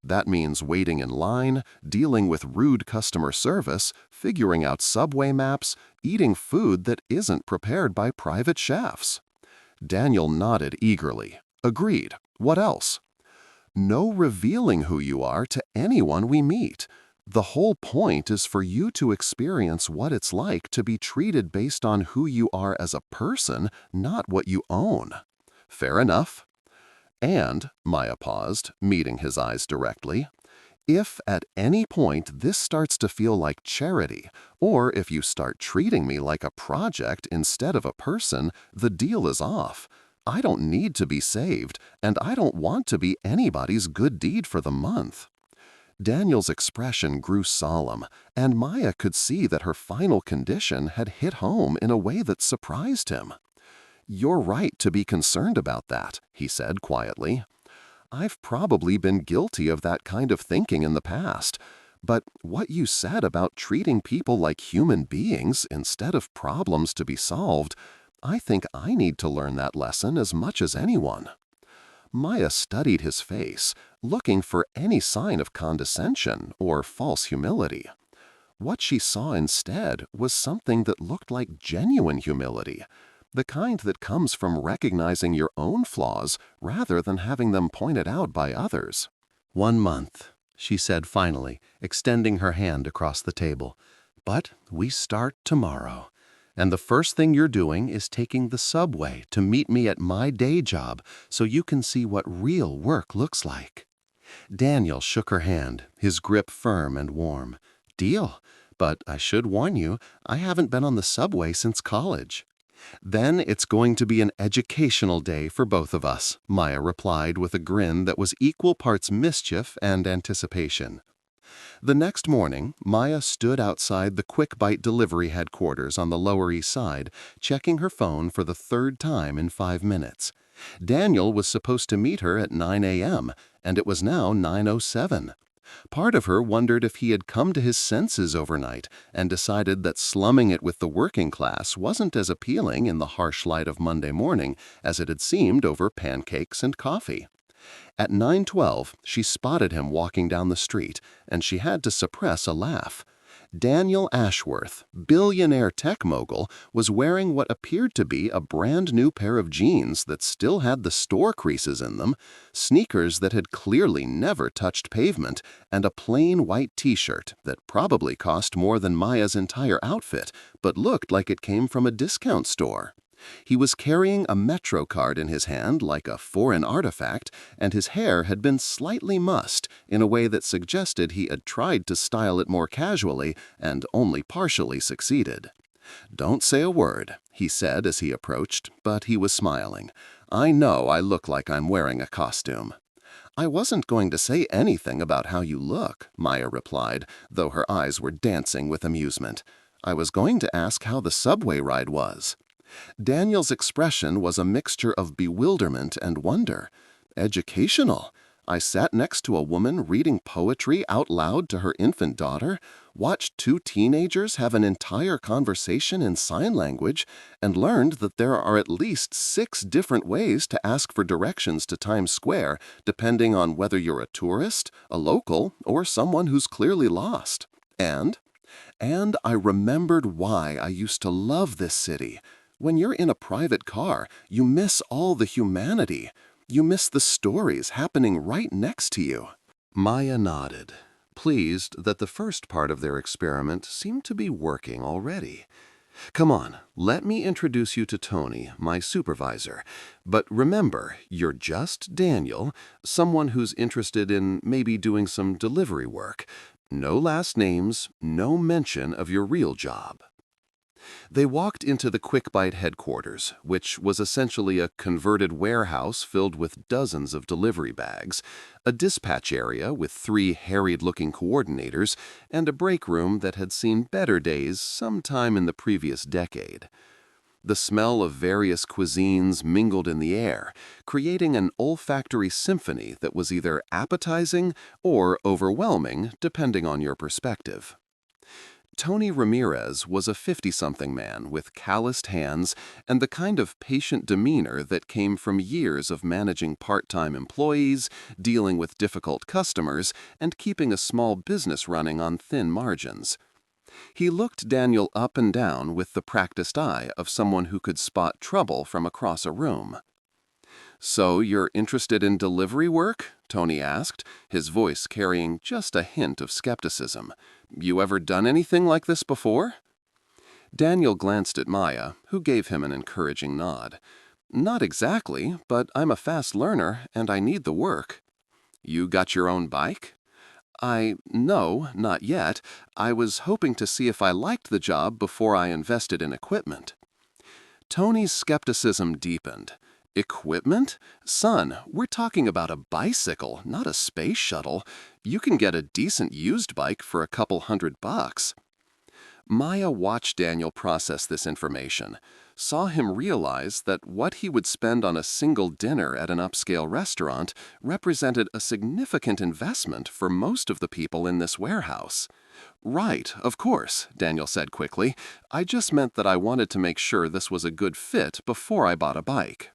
That means waiting in line, dealing with rude customer service, figuring out subway maps, eating food that isn't prepared by private chefs. Daniel nodded eagerly. Agreed. What else? No revealing who you are to anyone we meet. The whole point is for you to experience what it's like to be treated based on who you are as a person, not what you own. Fair enough. And, Maya paused, meeting his eyes directly, if at any point this starts to feel like charity, or if you start treating me like a project instead of a person, the deal is off. I don't need to be saved, and I don't want to be anybody's good deed for the month. Daniel's expression grew solemn, and Maya could see that her final condition had hit home in a way that surprised him. You're right to be concerned about that, he said quietly. I've probably been guilty of that kind of thinking in the past, but what you said about treating people like human beings instead of problems to be solved, I think I need to learn that lesson as much as anyone. Maya studied his face, looking for any sign of condescension or false humility. What she saw instead was something that looked like genuine humility, the kind that comes from recognizing your own flaws rather than having them pointed out by others. 1 month, she said finally, extending her hand across the table. But we start tomorrow. And the first thing you're doing is taking the subway to meet me at my day job so you can see what real work looks like. Daniel shook her hand, his grip firm and warm. Deal, but I should warn you, I haven't been on the subway since college. Then it's going to be an educational day for both of us, Maya replied with a grin that was equal parts mischief and anticipation. The next morning, Maya stood outside the Quick Bite delivery headquarters on the Lower East Side, checking her phone for the third time in 5 minutes. Daniel was supposed to meet her at 9 a.m., and it was now 9:07. Part of her wondered if he had come to his senses overnight and decided that slumming it with the working class wasn't as appealing in the harsh light of Monday morning as it had seemed over pancakes and coffee. At 9:12, she spotted him walking down the street, and she had to suppress a laugh. Daniel Ashworth, billionaire tech mogul, was wearing what appeared to be a brand new pair of jeans that still had the store creases in them, sneakers that had clearly never touched pavement, and a plain white t-shirt that probably cost more than Maya's entire outfit, but looked like it came from a discount store. He was carrying a Metro card in his hand like a foreign artifact, and his hair had been slightly mussed in a way that suggested he had tried to style it more casually and only partially succeeded. "Don't say a word," he said as he approached, but he was smiling. "I know I look like I'm wearing a costume." "I wasn't going to say anything about how you look," Maya replied, though her eyes were dancing with amusement. "I was going to ask how the subway ride was." Daniel's expression was a mixture of bewilderment and wonder. Educational. I sat next to a woman reading poetry out loud to her infant daughter, watched two teenagers have an entire conversation in sign language, and learned that there are at least 6 different ways to ask for directions to Times Square, depending on whether you're a tourist, a local, or someone who's clearly lost. And I remembered why I used to love this city. When you're in a private car, you miss all the humanity. You miss the stories happening right next to you. Maya nodded, pleased that the first part of their experiment seemed to be working already. "Come on, let me introduce you to Tony, my supervisor. But remember, you're just Daniel, someone who's interested in maybe doing some delivery work. No last names, no mention of your real job." They walked into the Quick Bite headquarters, which was essentially a converted warehouse filled with dozens of delivery bags, a dispatch area with 3 harried-looking coordinators, and a break room that had seen better days sometime in the previous decade. The smell of various cuisines mingled in the air, creating an olfactory symphony that was either appetizing or overwhelming, depending on your perspective. Tony Ramirez was a 50-something man with calloused hands and the kind of patient demeanor that came from years of managing part-time employees, dealing with difficult customers, and keeping a small business running on thin margins. He looked Daniel up and down with the practiced eye of someone who could spot trouble from across a room. "So you're interested in delivery work?" Tony asked, his voice carrying just a hint of skepticism. "You ever done anything like this before?" Daniel glanced at Maya, who gave him an encouraging nod. "Not exactly, but I'm a fast learner and I need the work." "You got your own bike?" No, not yet. I was hoping to see if I liked the job before I invested in equipment." Tony's skepticism deepened. "Equipment? Son, we're talking about a bicycle, not a space shuttle. You can get a decent used bike for a couple $100. Maya watched Daniel process this information, saw him realize that what he would spend on a single dinner at an upscale restaurant represented a significant investment for most of the people in this warehouse. "Right, of course," Daniel said quickly. "I just meant that I wanted to make sure this was a good fit before I bought a bike."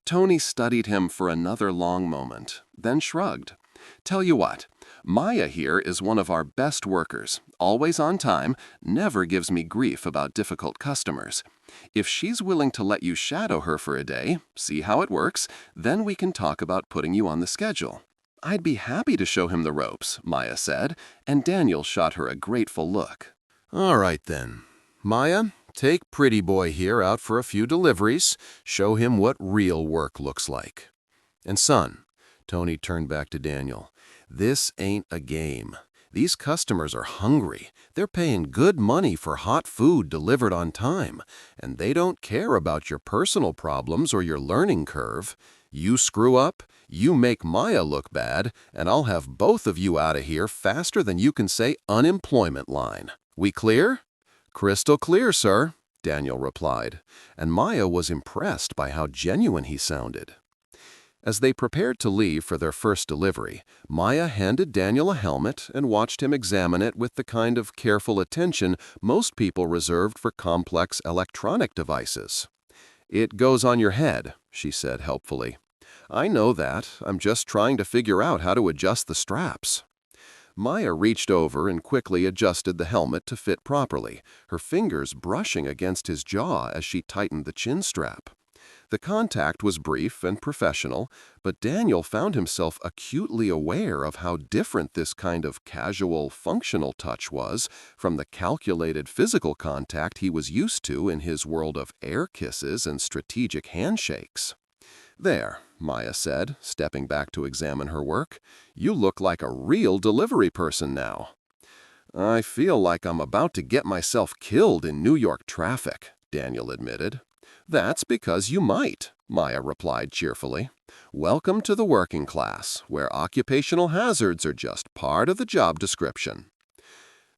Tony studied him for another long moment, then shrugged. "Tell you what, Maya here is one of our best workers, always on time, never gives me grief about difficult customers. If she's willing to let you shadow her for a day, see how it works, then we can talk about putting you on the schedule." "I'd be happy to show him the ropes," Maya said, and Daniel shot her a grateful look. "All right then. Maya, take Pretty Boy here out for a few deliveries, show him what real work looks like. And son, Tony turned back to Daniel. "This ain't a game. These customers are hungry. They're paying good money for hot food delivered on time, and they don't care about your personal problems or your learning curve. You screw up, you make Maya look bad, and I'll have both of you out of here faster than you can say unemployment line. We clear?" "Crystal clear, sir," Daniel replied, and Maya was impressed by how genuine he sounded. As they prepared to leave for their first delivery, Maya handed Daniel a helmet and watched him examine it with the kind of careful attention most people reserved for complex electronic devices. "It goes on your head," she said helpfully. "I know that. I'm just trying to figure out how to adjust the straps." Maya reached over and quickly adjusted the helmet to fit properly, her fingers brushing against his jaw as she tightened the chin strap. The contact was brief and professional, but Daniel found himself acutely aware of how different this kind of casual, functional touch was from the calculated physical contact he was used to in his world of air kisses and strategic handshakes. "There," Maya said, stepping back to examine her work. "You look like a real delivery person now." "I feel like I'm about to get myself killed in New York traffic," Daniel admitted. "That's because you might," Maya replied cheerfully. "Welcome to the working class, where occupational hazards are just part of the job description."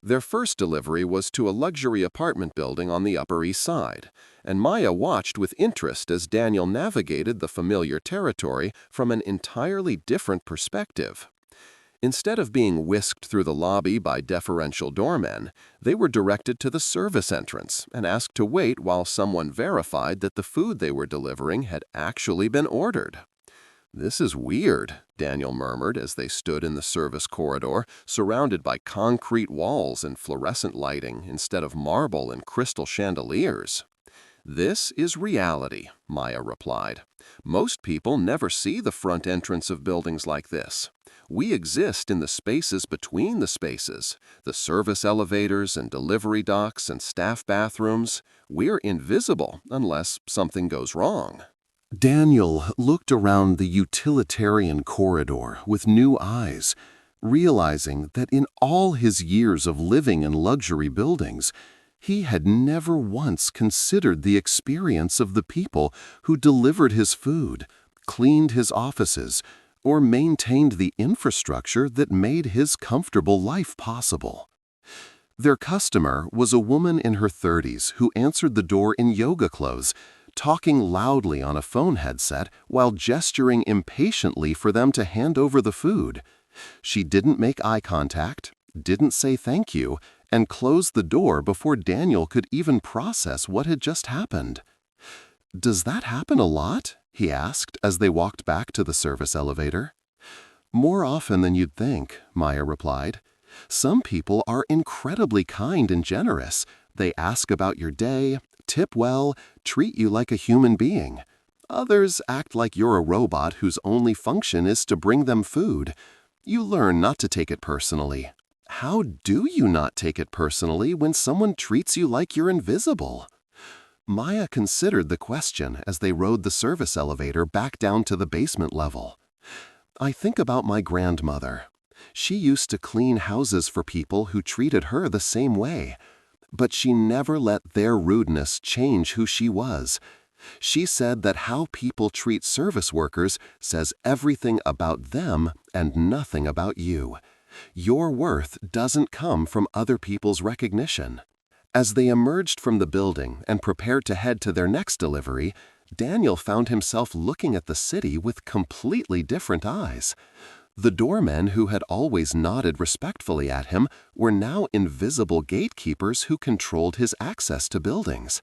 Their first delivery was to a luxury apartment building on the Upper East Side, and Maya watched with interest as Daniel navigated the familiar territory from an entirely different perspective. Instead of being whisked through the lobby by deferential doormen, they were directed to the service entrance and asked to wait while someone verified that the food they were delivering had actually been ordered. "This is weird," Daniel murmured as they stood in the service corridor, surrounded by concrete walls and fluorescent lighting instead of marble and crystal chandeliers. "This is reality," Maya replied. "Most people never see the front entrance of buildings like this. We exist in the spaces between the spaces, the service elevators and delivery docks and staff bathrooms. We're invisible unless something goes wrong." Daniel looked around the utilitarian corridor with new eyes, realizing that in all his years of living in luxury buildings, he had never once considered the experience of the people who delivered his food, cleaned his offices, or maintained the infrastructure that made his comfortable life possible. Their customer was a woman in her 30s who answered the door in yoga clothes, talking loudly on a phone headset while gesturing impatiently for them to hand over the food. She didn't make eye contact, didn't say thank you, and closed the door before Daniel could even process what had just happened. "Does that happen a lot?" he asked as they walked back to the service elevator. "More often than you'd think," Maya replied. "Some people are incredibly kind and generous. They ask about your day, tip well, treat you like a human being. Others act like you're a robot whose only function is to bring them food. You learn not to take it personally. How do you not take it personally when someone treats you like you're invisible?" Maya considered the question as they rode the service elevator back down to the basement level. "I think about my grandmother. She used to clean houses for people who treated her the same way, but she never let their rudeness change who she was. She said that how people treat service workers says everything about them and nothing about you. Your worth doesn't come from other people's recognition." As they emerged from the building and prepared to head to their next delivery, Daniel found himself looking at the city with completely different eyes. The doormen who had always nodded respectfully at him were now invisible gatekeepers who controlled his access to buildings.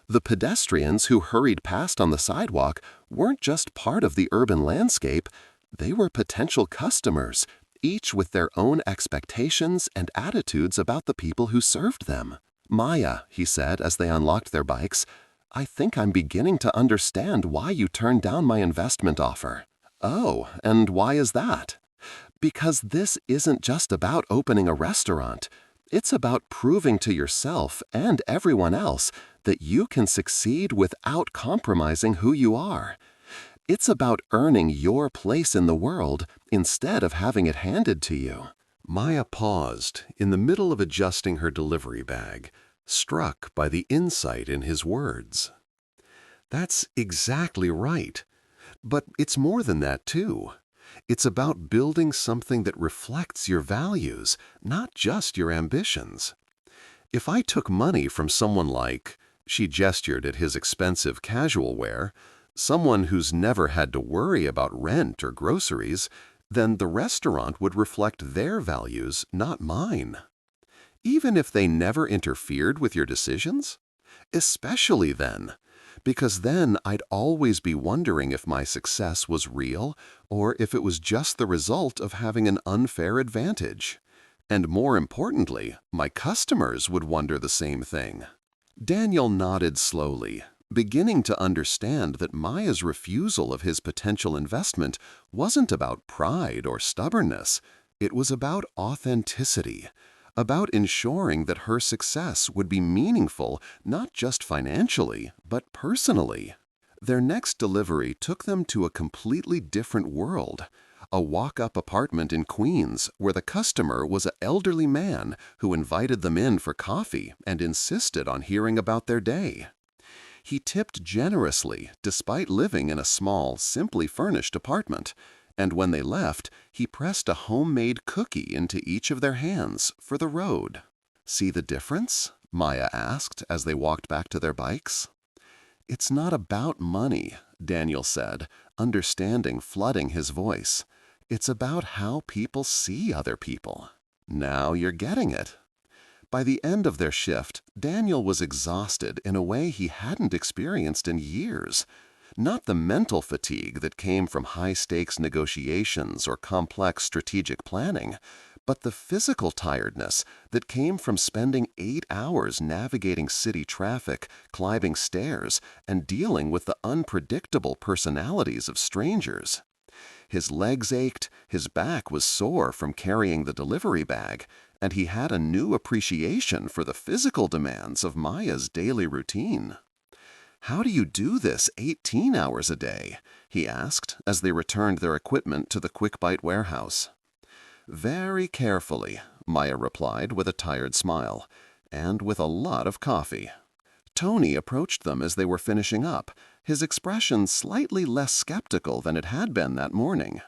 The pedestrians who hurried past on the sidewalk weren't just part of the urban landscape, they were potential customers, each with their own expectations and attitudes about the people who served them. "Maya," he said as they unlocked their bikes, "I think I'm beginning to understand why you turned down my investment offer." "Oh, and why is that?" "Because this isn't just about opening a restaurant. It's about proving to yourself and everyone else that you can succeed without compromising who you are. It's about earning your place in the world instead of having it handed to you." Maya paused in the middle of adjusting her delivery bag, struck by the insight in his words. That's exactly right. But it's more than that, too. It's about building something that reflects your values, not just your ambitions. If I took money from someone like, she gestured at his expensive casual wear, someone who's never had to worry about rent or groceries, then the restaurant would reflect their values, not mine. Even if they never interfered with your decisions? Especially then, because then I'd always be wondering if my success was real or if it was just the result of having an unfair advantage. And more importantly, my customers would wonder the same thing. Daniel nodded slowly, beginning to understand that Maya's refusal of his potential investment wasn't about pride or stubbornness. It was about authenticity, about ensuring that her success would be meaningful not just financially, but personally. Their next delivery took them to a completely different world, a walk-up apartment in Queens where the customer was an elderly man who invited them in for coffee and insisted on hearing about their day. He tipped generously despite living in a small, simply furnished apartment, and when they left, he pressed a homemade cookie into each of their hands for the road. "See the difference?" Maya asked as they walked back to their bikes. "It's not about money," Daniel said, understanding flooding his voice. "It's about how people see other people." "Now you're getting it." By the end of their shift, Daniel was exhausted in a way he hadn't experienced in years. Not the mental fatigue that came from high-stakes negotiations or complex strategic planning, but the physical tiredness that came from spending 8 hours navigating city traffic, climbing stairs, and dealing with the unpredictable personalities of strangers. His legs ached, his back was sore from carrying the delivery bag, and he had a new appreciation for the physical demands of Maya's daily routine. "How do you do this 18 hours a day?" he asked as they returned their equipment to the Quick Bite warehouse. "Very carefully," Maya replied with a tired smile, "and with a lot of coffee." Tony approached them as they were finishing up, his expression slightly less skeptical than it had been that morning.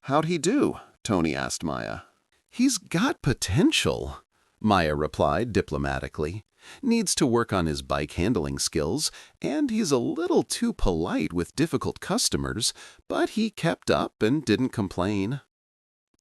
"How'd he do?" Tony asked Maya. "He's got potential," Maya replied diplomatically. "Needs to work on his bike handling skills, and he's a little too polite with difficult customers, but he kept up and didn't complain."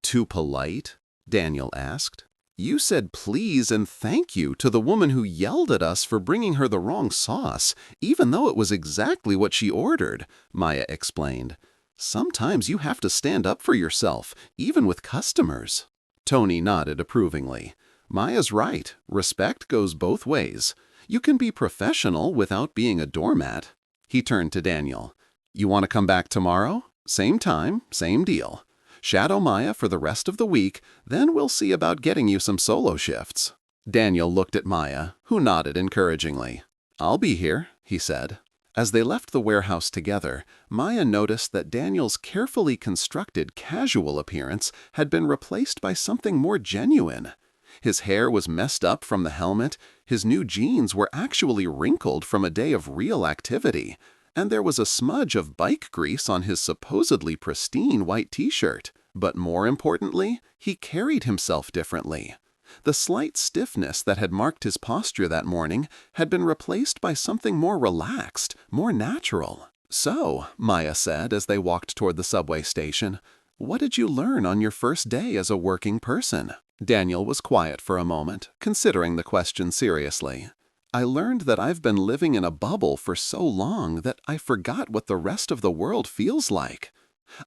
"Too polite?" Daniel asked. "You said please and thank you to the woman who yelled at us for bringing her the wrong sauce, even though it was exactly what she ordered," Maya explained. "Sometimes you have to stand up for yourself, even with customers." Tony nodded approvingly. "Maya's right. Respect goes both ways. You can be professional without being a doormat." He turned to Daniel. "You want to come back tomorrow? Same time, same deal. Shadow Maya for the rest of the week, then we'll see about getting you some solo shifts." Daniel looked at Maya, who nodded encouragingly. "I'll be here," he said. As they left the warehouse together, Maya noticed that Daniel's carefully constructed casual appearance had been replaced by something more genuine. His hair was messed up from the helmet, his new jeans were actually wrinkled from a day of real activity, and there was a smudge of bike grease on his supposedly pristine white t-shirt. But more importantly, he carried himself differently. The slight stiffness that had marked his posture that morning had been replaced by something more relaxed, more natural. "So," Maya said as they walked toward the subway station, "what did you learn on your first day as a working person?" Daniel was quiet for a moment, considering the question seriously. "I learned that I've been living in a bubble for so long that I forgot what the rest of the world feels like.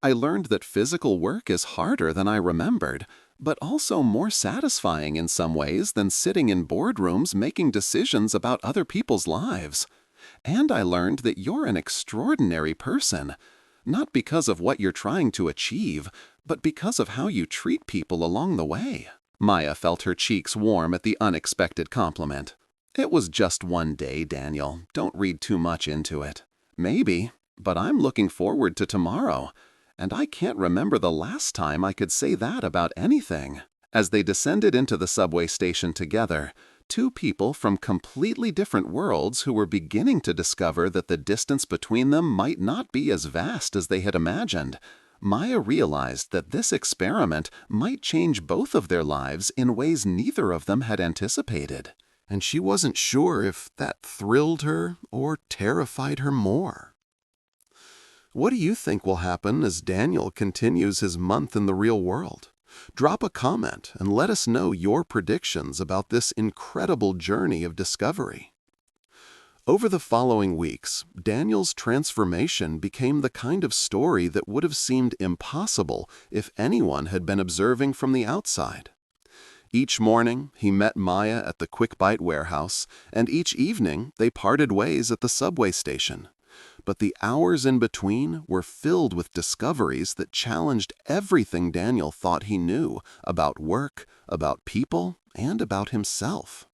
I learned that physical work is harder than I remembered, but also more satisfying in some ways than sitting in boardrooms making decisions about other people's lives. And I learned that you're an extraordinary person, not because of what you're trying to achieve, but because of how you treat people along the way." Maya felt her cheeks warm at the unexpected compliment. "It was just one day, Daniel. Don't read too much into it." "Maybe. but I'm looking forward to tomorrow, and I can't remember the last time I could say that about anything." As they descended into the subway station together, two people from completely different worlds who were beginning to discover that the distance between them might not be as vast as they had imagined, Maya realized that this experiment might change both of their lives in ways neither of them had anticipated. And she wasn't sure if that thrilled her or terrified her more. What do you think will happen as Daniel continues his month in the real world? Drop a comment and let us know your predictions about this incredible journey of discovery. Over the following weeks, Daniel's transformation became the kind of story that would have seemed impossible if anyone had been observing from the outside. Each morning, he met Maya at the Quick Bite warehouse, and each evening they parted ways at the subway station. But the hours in between were filled with discoveries that challenged everything Daniel thought he knew about work, about people, and about himself.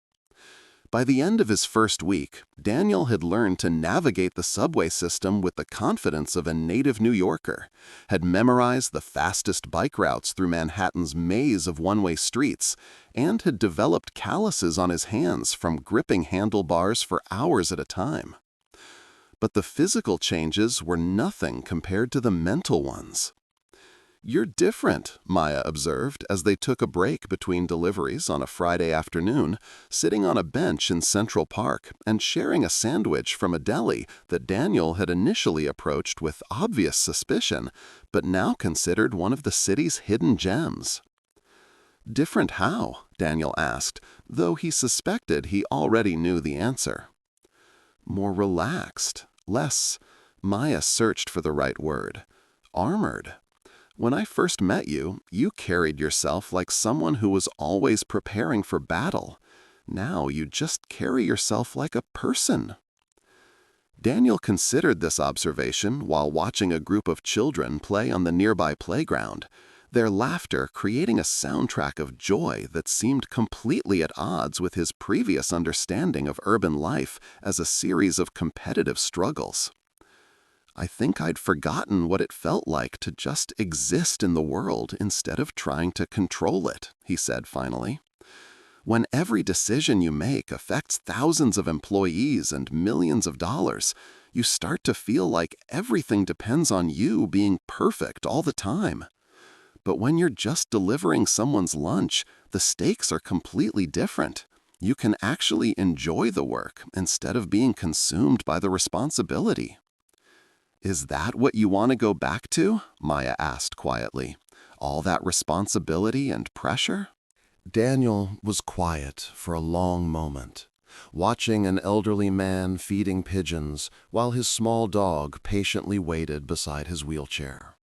By the end of his first week, Daniel had learned to navigate the subway system with the confidence of a native New Yorker, had memorized the fastest bike routes through Manhattan's maze of one-way streets, and had developed calluses on his hands from gripping handlebars for hours at a time. But the physical changes were nothing compared to the mental ones. "You're different," Maya observed as they took a break between deliveries on a Friday afternoon, sitting on a bench in Central Park and sharing a sandwich from a deli that Daniel had initially approached with obvious suspicion, but now considered one of the city's hidden gems. "Different how?" Daniel asked, though he suspected he already knew the answer. "More relaxed, less," Maya searched for the right word, "armored. When I first met you, you carried yourself like someone who was always preparing for battle. Now you just carry yourself like a person." Daniel considered this observation while watching a group of children play on the nearby playground, their laughter creating a soundtrack of joy that seemed completely at odds with his previous understanding of urban life as a series of competitive struggles. "I think I'd forgotten what it felt like to just exist in the world instead of trying to control it," he said finally. "When every decision you make affects thousands of employees and millions of dollars, you start to feel like everything depends on you being perfect all the time. But when you're just delivering someone's lunch, the stakes are completely different. You can actually enjoy the work instead of being consumed by the responsibility." "Is that what you want to go back to?" Maya asked quietly. "All that responsibility and pressure?" Daniel was quiet for a long moment, watching an elderly man feeding pigeons while his small dog patiently waited beside his wheelchair.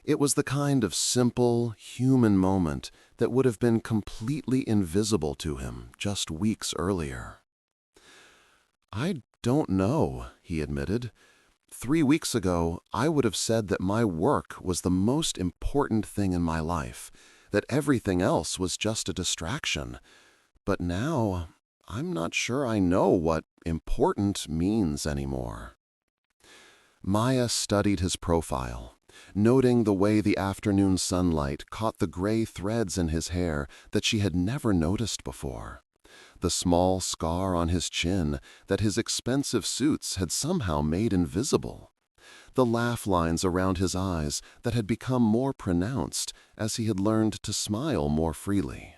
It was the kind of simple, human moment that would have been completely invisible to him just weeks earlier. "I don't know," he admitted. 3 weeks ago, I would have said that my work was the most important thing in my life, that everything else was just a distraction. But now, I'm not sure I know what important means anymore." Maya studied his profile, noting the way the afternoon sunlight caught the gray threads in his hair that she had never noticed before, the small scar on his chin that his expensive suits had somehow made invisible, the laugh lines around his eyes that had become more pronounced as he had learned to smile more freely.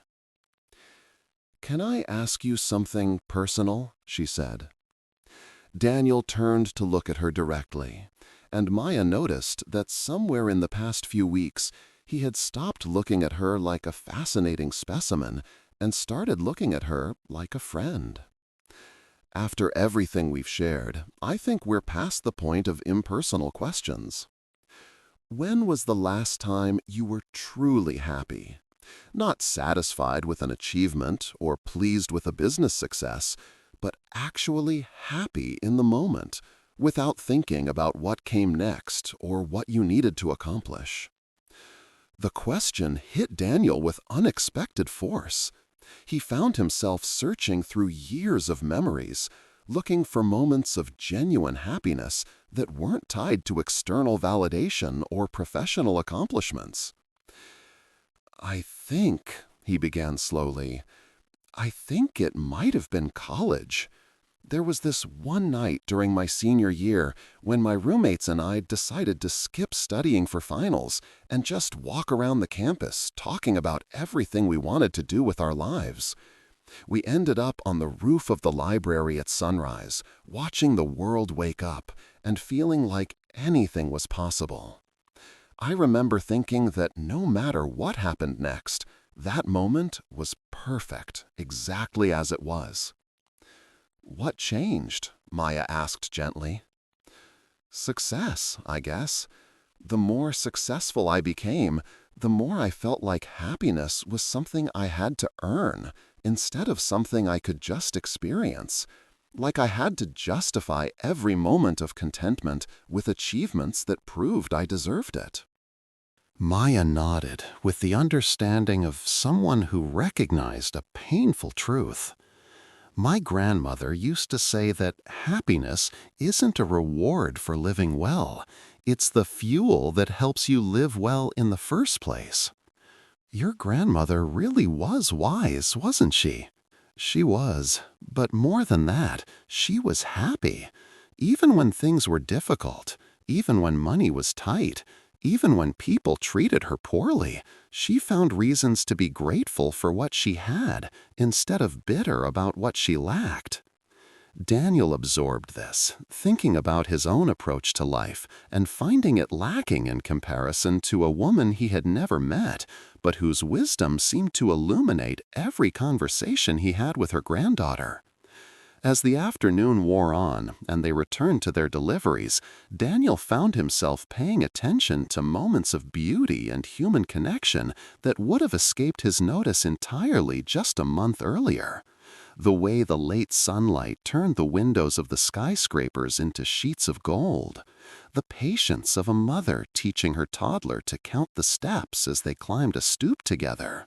"Can I ask you something personal?" she said. Daniel turned to look at her directly, and Maya noticed that somewhere in the past few weeks he had stopped looking at her like a fascinating specimen and started looking at her like a friend. "After everything we've shared, I think we're past the point of impersonal questions. When was the last time you were truly happy? Not satisfied with an achievement or pleased with a business success, but actually happy in the moment, without thinking about what came next or what you needed to accomplish?" The question hit Daniel with unexpected force. He found himself searching through years of memories, looking for moments of genuine happiness that weren't tied to external validation or professional accomplishments. "I think," he began slowly, "I think it might have been college. There was this one night during my senior year when my roommates and I decided to skip studying for finals and just walk around the campus talking about everything we wanted to do with our lives. We ended up on the roof of the library at sunrise, watching the world wake up and feeling like anything was possible. I remember thinking that no matter what happened next, that moment was perfect, exactly as it was." "What changed?" Maya asked gently. "Success, I guess. The more successful I became, the more I felt like happiness was something I had to earn instead of something I could just experience. Like I had to justify every moment of contentment with achievements that proved I deserved it." Maya nodded with the understanding of someone who recognized a painful truth. "My grandmother used to say that happiness isn't a reward for living well. It's the fuel that helps you live well in the first place." Your grandmother really was wise, wasn't she? She was, but more than that, she was happy. Even when things were difficult, even when money was tight, even when people treated her poorly, she found reasons to be grateful for what she had instead of bitter about what she lacked. Daniel absorbed this, thinking about his own approach to life and finding it lacking in comparison to a woman he had never met, but whose wisdom seemed to illuminate every conversation he had with her granddaughter. As the afternoon wore on and they returned to their deliveries, Daniel found himself paying attention to moments of beauty and human connection that would have escaped his notice entirely just a month earlier. The way the late sunlight turned the windows of the skyscrapers into sheets of gold. The patience of a mother teaching her toddler to count the steps as they climbed a stoop together.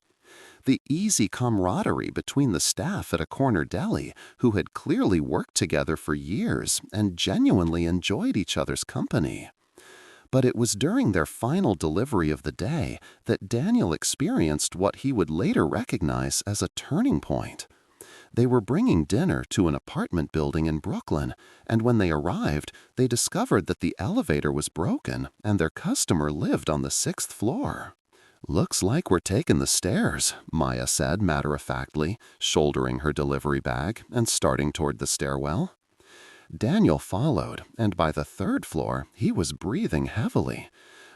The easy camaraderie between the staff at a corner deli who had clearly worked together for years and genuinely enjoyed each other's company. But it was during their final delivery of the day that Daniel experienced what he would later recognize as a turning point. They were bringing dinner to an apartment building in Brooklyn, and when they arrived, they discovered that the elevator was broken and their customer lived on the 6th floor. "Looks like we're taking the stairs," Maya said matter-of-factly, shouldering her delivery bag and starting toward the stairwell. Daniel followed, and by the 3rd floor, he was breathing heavily.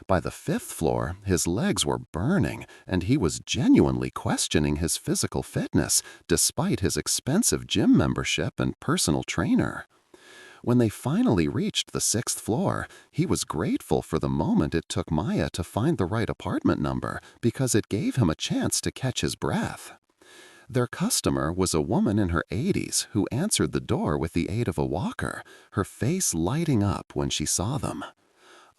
By the 5th floor, his legs were burning, and he was genuinely questioning his physical fitness, despite his expensive gym membership and personal trainer. When they finally reached the 6th floor, he was grateful for the moment it took Maya to find the right apartment number because it gave him a chance to catch his breath. Their customer was a woman in her 80s who answered the door with the aid of a walker, her face lighting up when she saw them.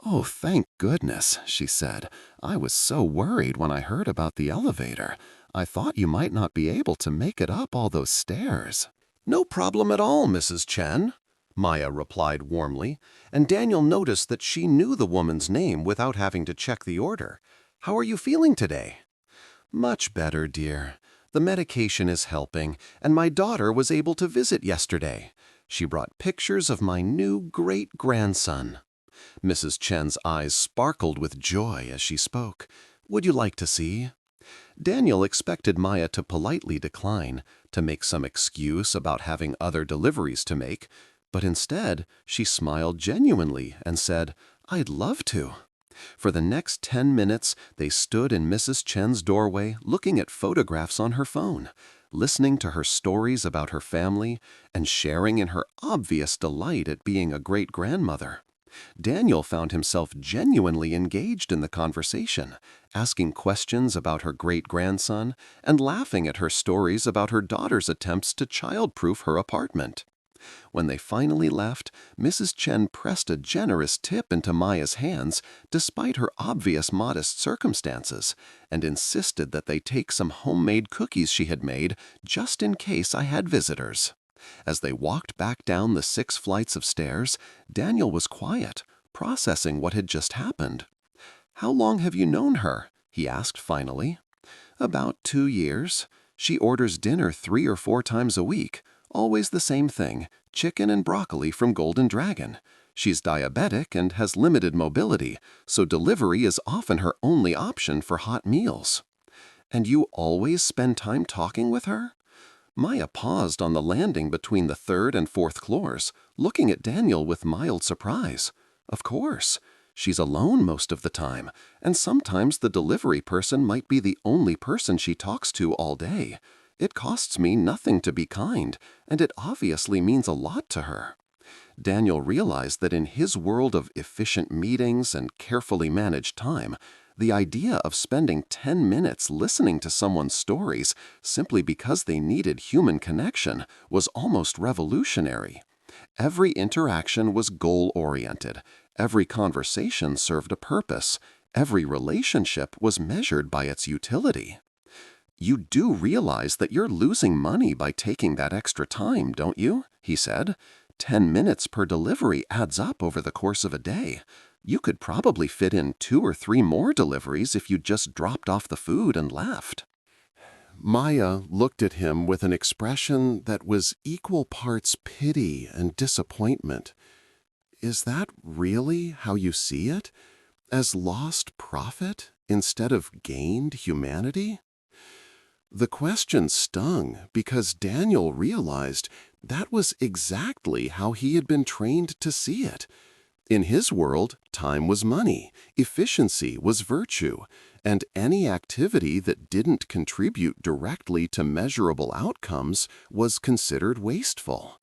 "Oh, thank goodness," she said. "I was so worried when I heard about the elevator. I thought you might not be able to make it up all those stairs." "No problem at all, Mrs. Chen," Maya replied warmly, and Daniel noticed that she knew the woman's name without having to check the order. "How are you feeling today?" "Much better, dear. The medication is helping, and my daughter was able to visit yesterday. She brought pictures of my new great-grandson." Mrs. Chen's eyes sparkled with joy as she spoke. "Would you like to see?" Daniel expected Maya to politely decline, to make some excuse about having other deliveries to make, but instead, she smiled genuinely and said, "I'd love to." For the next 10 minutes, they stood in Mrs. Chen's doorway looking at photographs on her phone, listening to her stories about her family, and sharing in her obvious delight at being a great-grandmother. Daniel found himself genuinely engaged in the conversation, asking questions about her great-grandson and laughing at her stories about her daughter's attempts to child-proof her apartment. When they finally left, Mrs. Chen pressed a generous tip into Maya's hands despite her obvious modest circumstances and insisted that they take some homemade cookies she had made just in case I had visitors. As they walked back down the 6 flights of stairs, Daniel was quiet, processing what had just happened. "How long have you known her?" he asked finally. "About 2 years. She orders dinner 3 or 4 times a week. Always the same thing, chicken and broccoli from Golden Dragon. She's diabetic and has limited mobility, so delivery is often her only option for hot meals." "And you always spend time talking with her?" Maya paused on the landing between the 3rd and 4th floors, looking at Daniel with mild surprise. "Of course. She's alone most of the time, and sometimes the delivery person might be the only person she talks to all day. It costs me nothing to be kind, and it obviously means a lot to her." Daniel realized that in his world of efficient meetings and carefully managed time, the idea of spending 10 minutes listening to someone's stories simply because they needed human connection was almost revolutionary. Every interaction was goal-oriented. Every conversation served a purpose. Every relationship was measured by its utility. "You do realize that you're losing money by taking that extra time, don't you?" he said. 10 minutes per delivery adds up over the course of a day. You could probably fit in 2 or 3 more deliveries if you just dropped off the food and left." Maya looked at him with an expression that was equal parts pity and disappointment. "Is that really how you see it? As lost profit instead of gained humanity?" The question stung because Daniel realized that was exactly how he had been trained to see it. In his world, time was money, efficiency was virtue, and any activity that didn't contribute directly to measurable outcomes was considered wasteful.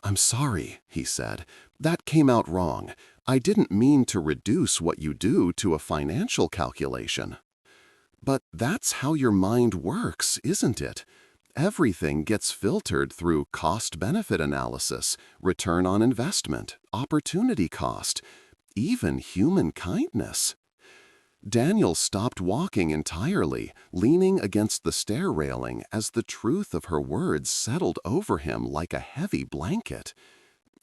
"I'm sorry," he said. "That came out wrong. I didn't mean to reduce what you do to a financial calculation." "But that's how your mind works, isn't it? Everything gets filtered through cost-benefit analysis, return on investment, opportunity cost, even human kindness." Daniel stopped walking entirely, leaning against the stair railing as the truth of her words settled over him like a heavy blanket.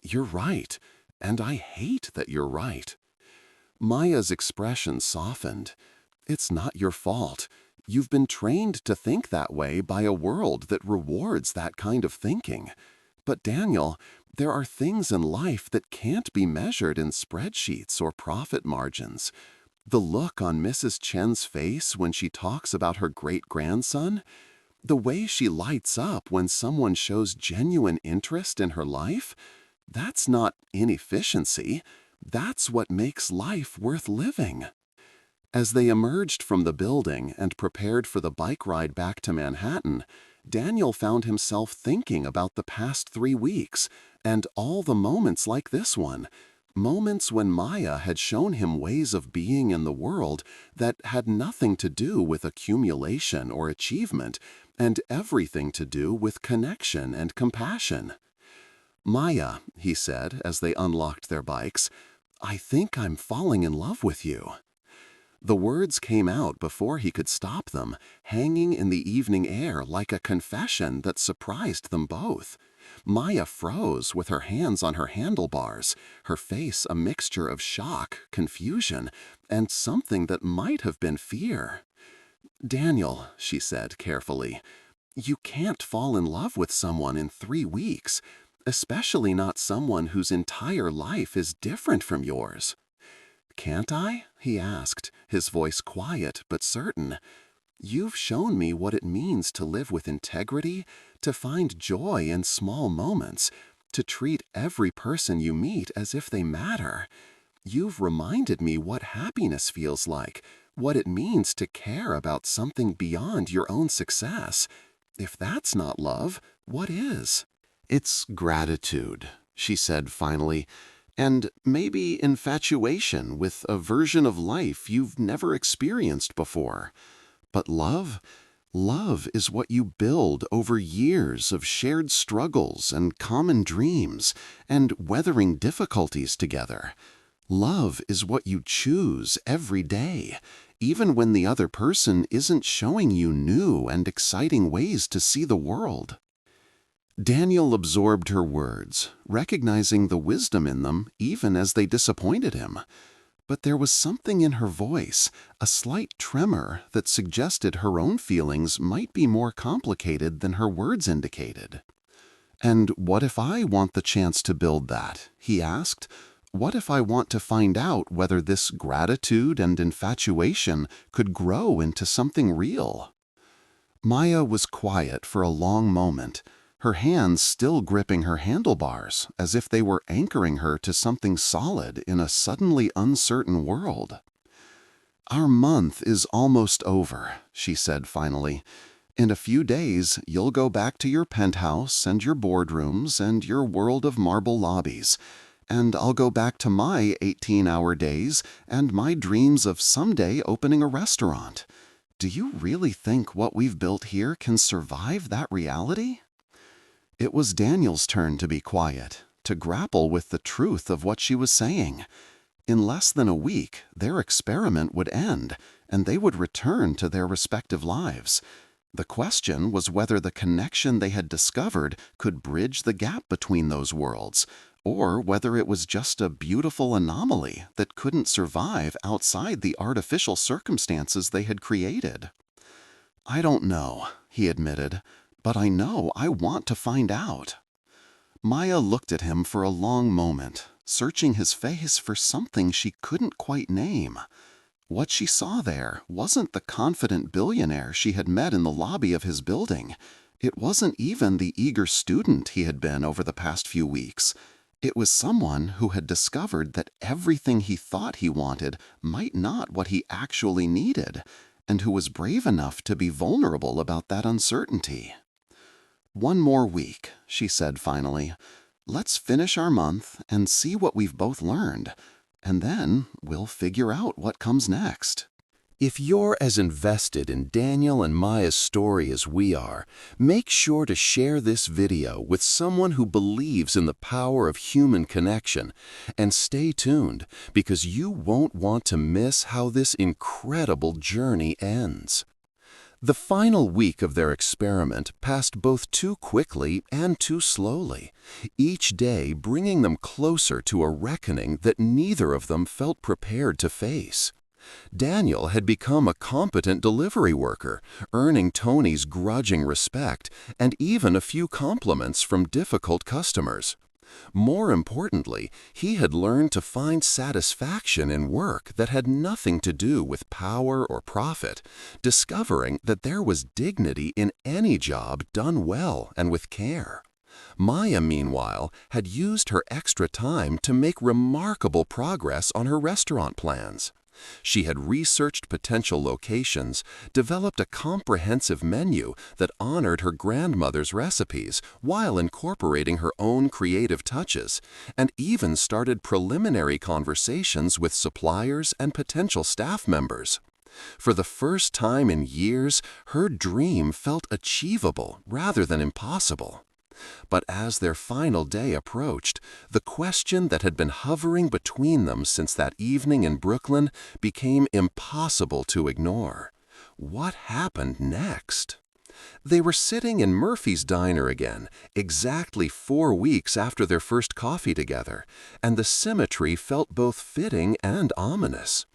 "You're right, and I hate that you're right." Maya's expression softened. "It's not your fault. You've been trained to think that way by a world that rewards that kind of thinking. But Daniel, there are things in life that can't be measured in spreadsheets or profit margins. The look on Mrs. Chen's face when she talks about her great-grandson, the way she lights up when someone shows genuine interest in her life, that's not inefficiency. That's what makes life worth living." As they emerged from the building and prepared for the bike ride back to Manhattan, Daniel found himself thinking about the past 3 weeks and all the moments like this one, moments when Maya had shown him ways of being in the world that had nothing to do with accumulation or achievement and everything to do with connection and compassion. "Maya," he said as they unlocked their bikes, "I think I'm falling in love with you." The words came out before he could stop them, hanging in the evening air like a confession that surprised them both. Maya froze with her hands on her handlebars, her face a mixture of shock, confusion, and something that might have been fear. "Daniel," she said carefully, "you can't fall in love with someone in 3 weeks, especially not someone whose entire life is different from yours." "Can't I?" he asked, his voice quiet but certain. "You've shown me what it means to live with integrity, to find joy in small moments, to treat every person you meet as if they matter. You've reminded me what happiness feels like, what it means to care about something beyond your own success. If that's not love, what is?" "It's gratitude," she said finally, "and maybe infatuation with a version of life you've never experienced before. But love? Love is what you build over years of shared struggles and common dreams and weathering difficulties together. Love is what you choose every day, even when the other person isn't showing you new and exciting ways to see the world." Daniel absorbed her words, recognizing the wisdom in them even as they disappointed him. But there was something in her voice, a slight tremor that suggested her own feelings might be more complicated than her words indicated. "And what if I want the chance to build that?" he asked. "What if I want to find out whether this gratitude and infatuation could grow into something real?" Maya was quiet for a long moment, her hands still gripping her handlebars as if they were anchoring her to something solid in a suddenly uncertain world. "Our month is almost over," she said finally. "In a few days, you'll go back to your penthouse and your boardrooms and your world of marble lobbies, and I'll go back to my 18-hour days and my dreams of someday opening a restaurant. Do you really think what we've built here can survive that reality?" It was Daniel's turn to be quiet, to grapple with the truth of what she was saying. In less than a week, their experiment would end, and they would return to their respective lives. The question was whether the connection they had discovered could bridge the gap between those worlds, or whether it was just a beautiful anomaly that couldn't survive outside the artificial circumstances they had created. "I don't know," he admitted, "but I know I want to find out." Maya looked at him for a long moment, searching his face for something she couldn't quite name. What she saw there wasn't the confident billionaire she had met in the lobby of his building. It wasn't even the eager student he had been over the past few weeks. It was someone who had discovered that everything he thought he wanted might not what he actually needed, and who was brave enough to be vulnerable about that uncertainty. "One more week," she said finally. "Let's finish our month and see what we've both learned, and then we'll figure out what comes next." If you're as invested in Daniel and Maya's story as we are, make sure to share this video with someone who believes in the power of human connection, and stay tuned because you won't want to miss how this incredible journey ends. The final week of their experiment passed both too quickly and too slowly, each day bringing them closer to a reckoning that neither of them felt prepared to face. Daniel had become a competent delivery worker, earning Tony's grudging respect and even a few compliments from difficult customers. More importantly, he had learned to find satisfaction in work that had nothing to do with power or profit, discovering that there was dignity in any job done well and with care. Maya, meanwhile, had used her extra time to make remarkable progress on her restaurant plans. She had researched potential locations, developed a comprehensive menu that honored her grandmother's recipes while incorporating her own creative touches, and even started preliminary conversations with suppliers and potential staff members. For the first time in years, her dream felt achievable rather than impossible. But as their final day approached, the question that had been hovering between them since that evening in Brooklyn became impossible to ignore. What happened next? They were sitting in Murphy's diner again, exactly 4 weeks after their first coffee together, and the symmetry felt both fitting and ominous.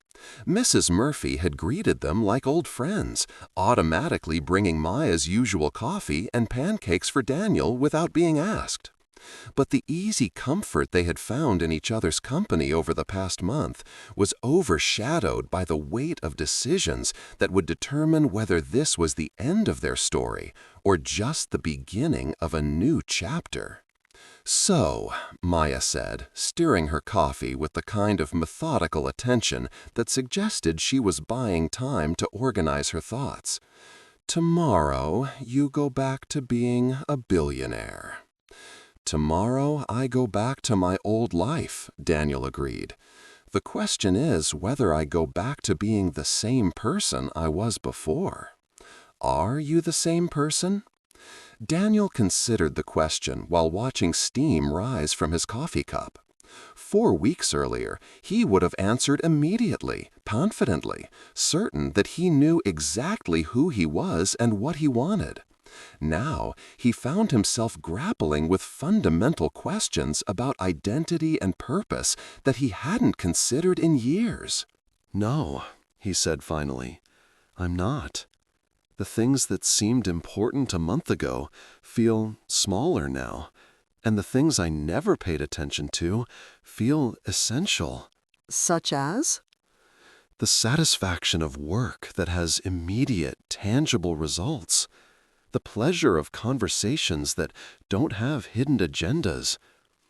Mrs. Murphy had greeted them like old friends, automatically bringing Maya's usual coffee and pancakes for Daniel without being asked. But the easy comfort they had found in each other's company over the past month was overshadowed by the weight of decisions that would determine whether this was the end of their story or just the beginning of a new chapter. "So," Maya said, stirring her coffee with the kind of methodical attention that suggested she was buying time to organize her thoughts, "tomorrow you go back to being a billionaire." "Tomorrow I go back to my old life," Daniel agreed. "The question is whether I go back to being the same person I was before." "Are you the same person?" Daniel considered the question while watching steam rise from his coffee cup. 4 weeks earlier, he would have answered immediately, confidently, certain that he knew exactly who he was and what he wanted. Now, he found himself grappling with fundamental questions about identity and purpose that he hadn't considered in years. "No," he said finally, "I'm not. The things that seemed important a month ago feel smaller now, and the things I never paid attention to feel essential. Such as? The satisfaction of work that has immediate, tangible results. The pleasure of conversations that don't have hidden agendas.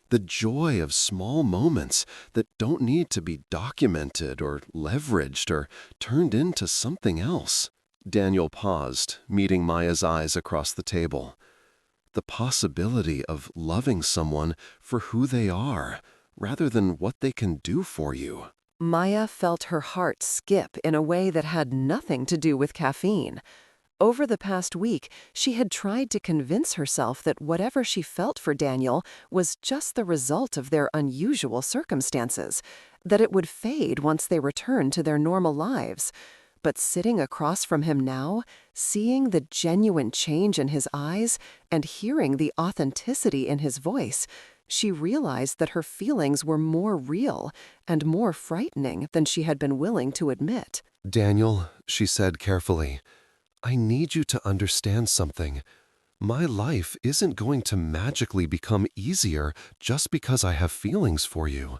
The joy of small moments that don't need to be documented or leveraged or turned into something else." Daniel paused, meeting Maya's eyes across the table. The possibility of loving someone for who they are, rather than what they can do for you. Maya felt her heart skip in a way that had nothing to do with caffeine. Over the past week, she had tried to convince herself that whatever she felt for Daniel was just the result of their unusual circumstances, that it would fade once they returned to their normal lives. But sitting across from him now, seeing the genuine change in his eyes and hearing the authenticity in his voice, she realized that her feelings were more real and more frightening than she had been willing to admit. "Daniel," she said carefully, "I need you to understand something. My life isn't going to magically become easier just because I have feelings for you.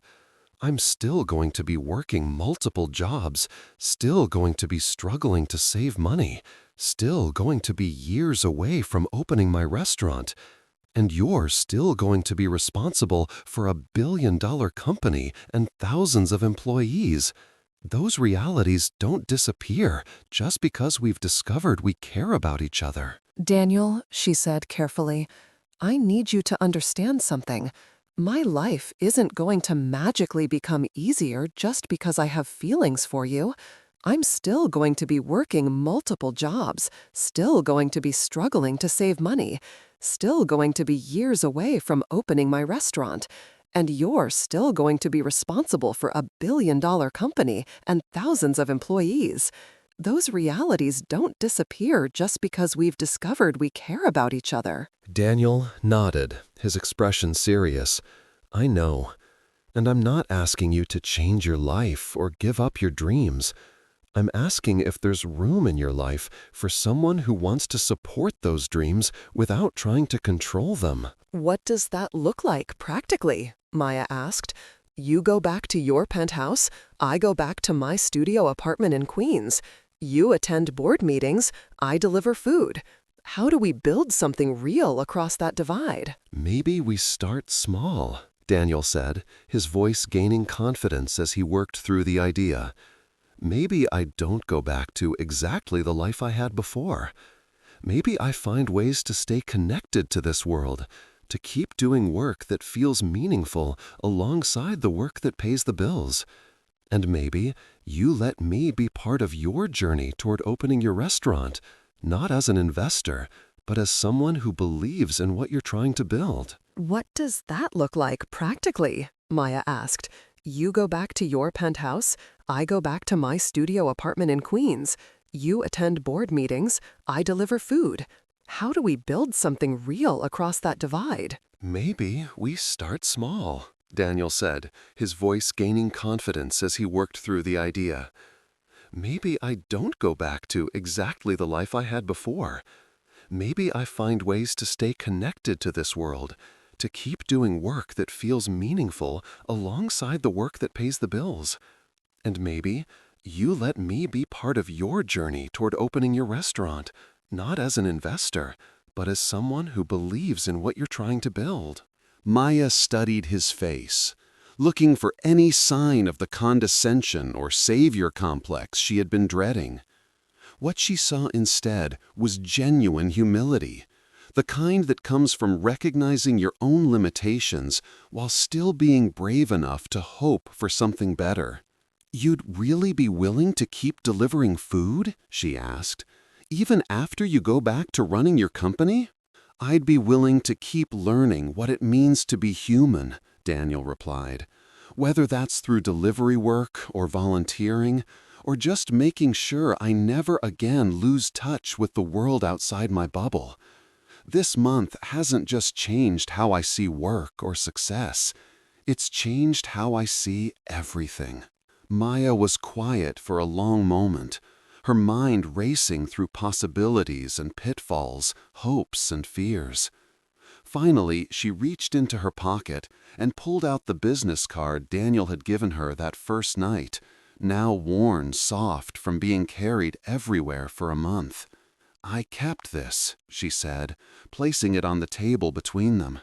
I'm still going to be working multiple jobs, still going to be struggling to save money, still going to be years away from opening my restaurant. And you're still going to be responsible for $1 billion company and thousands of employees. Those realities don't disappear just because we've discovered we care about each other." "Daniel," she said carefully, "I need you to understand something. My life isn't going to magically become easier just because I have feelings for you. I'm still going to be working multiple jobs, still going to be struggling to save money, still going to be years away from opening my restaurant. And you're still going to be responsible for $1 billion company and thousands of employees. Those realities don't disappear just because we've discovered we care about each other." Daniel nodded, his expression serious. "I know. And I'm not asking you to change your life or give up your dreams. I'm asking if there's room in your life for someone who wants to support those dreams without trying to control them." "What does that look like practically?" Maya asked. "You go back to your penthouse, I go back to my studio apartment in Queens. You attend board meetings, I deliver food. How do we build something real across that divide?" "Maybe we start small," Daniel said, his voice gaining confidence as he worked through the idea. "Maybe I don't go back to exactly the life I had before. Maybe I find ways to stay connected to this world, to keep doing work that feels meaningful alongside the work that pays the bills. And maybe you let me be part of your journey toward opening your restaurant, not as an investor, but as someone who believes in what you're trying to build." "What does that look like practically?" Maya asked. "You go back to your penthouse, I go back to my studio apartment in Queens. You attend board meetings, I deliver food. How do we build something real across that divide?" "Maybe we start small," Daniel said, his voice gaining confidence as he worked through the idea. "Maybe I don't go back to exactly the life I had before. Maybe I find ways to stay connected to this world, to keep doing work that feels meaningful alongside the work that pays the bills. And maybe you let me be part of your journey toward opening your restaurant, not as an investor, but as someone who believes in what you're trying to build." Maya studied his face, looking for any sign of the condescension or savior complex she had been dreading. What she saw instead was genuine humility, the kind that comes from recognizing your own limitations while still being brave enough to hope for something better. "You'd really be willing to keep delivering food?" she asked. "Even after you go back to running your company?" "I'd be willing to keep learning what it means to be human," Daniel replied. "Whether that's through delivery work or volunteering, or just making sure I never again lose touch with the world outside my bubble. This month hasn't just changed how I see work or success. It's changed how I see everything." Maya was quiet for a long moment, her mind racing through possibilities and pitfalls, hopes and fears. Finally, she reached into her pocket and pulled out the business card Daniel had given her that first night, now worn soft from being carried everywhere for a month. "I kept this," she said, placing it on the table between them.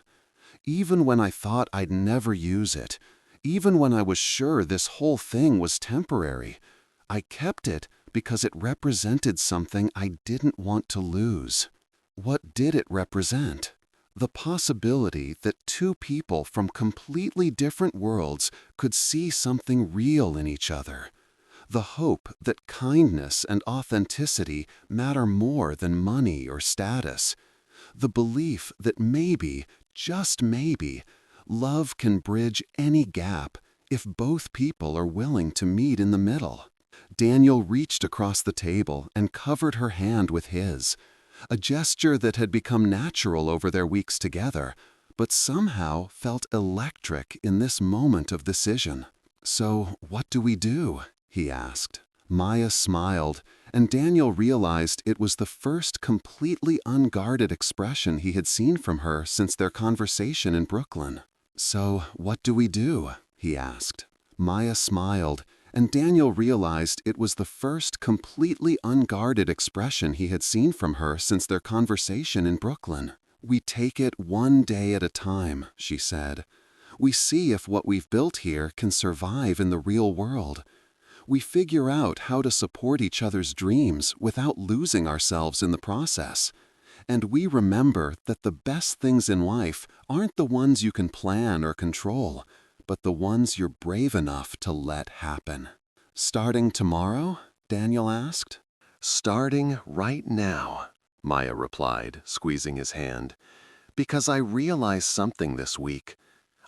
"Even when I thought I'd never use it, even when I was sure this whole thing was temporary, I kept it because it represented something I didn't want to lose." What did it represent? The possibility that two people from completely different worlds could see something real in each other. The hope that kindness and authenticity matter more than money or status. The belief that maybe, just maybe, love can bridge any gap if both people are willing to meet in the middle. Daniel reached across the table and covered her hand with his, a gesture that had become natural over their weeks together, but somehow felt electric in this moment of decision. "So, what do we do?" he asked. Maya smiled, and Daniel realized it was the first completely unguarded expression he had seen from her since their conversation in Brooklyn. "So, what do we do?" he asked. Maya smiled, and Daniel realized it was the first completely unguarded expression he had seen from her since their conversation in Brooklyn. "We take it one day at a time," she said. "We see if what we've built here can survive in the real world. We figure out how to support each other's dreams without losing ourselves in the process. And we remember that the best things in life aren't the ones you can plan or control, but the ones you're brave enough to let happen." "Starting tomorrow?" Daniel asked. "Starting right now," Maya replied, squeezing his hand. "Because I realized something this week.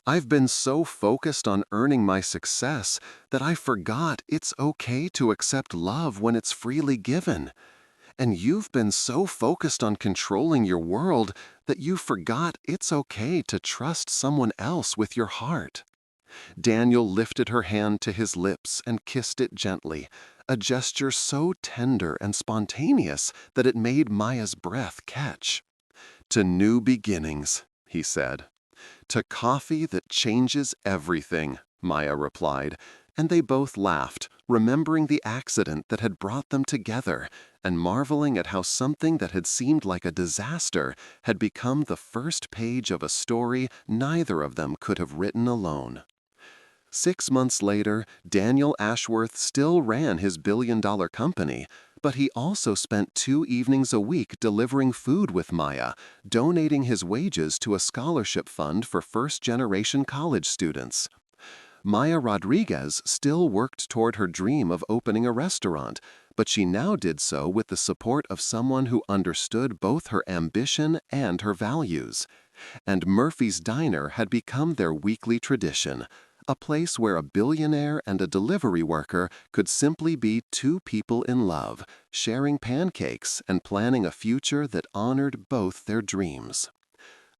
I've been so focused on earning my success that I forgot it's okay to accept love when it's freely given. And you've been so focused on controlling your world that you forgot it's okay to trust someone else with your heart." Daniel lifted her hand to his lips and kissed it gently, a gesture so tender and spontaneous that it made Maya's breath catch. "To new beginnings," he said. "To coffee that changes everything," Maya replied, and they both laughed, remembering the accident that had brought them together and marveling at how something that had seemed like a disaster had become the first page of a story neither of them could have written alone. 6 months later, Daniel Ashworth still ran his billion-dollar company, but he also spent 2 evenings a week delivering food with Maya, donating his wages to a scholarship fund for first-generation college students. Maya Rodriguez still worked toward her dream of opening a restaurant, but she now did so with the support of someone who understood both her ambition and her values. And Murphy's Diner had become their weekly tradition, a place where a billionaire and a delivery worker could simply be two people in love, sharing pancakes and planning a future that honored both their dreams.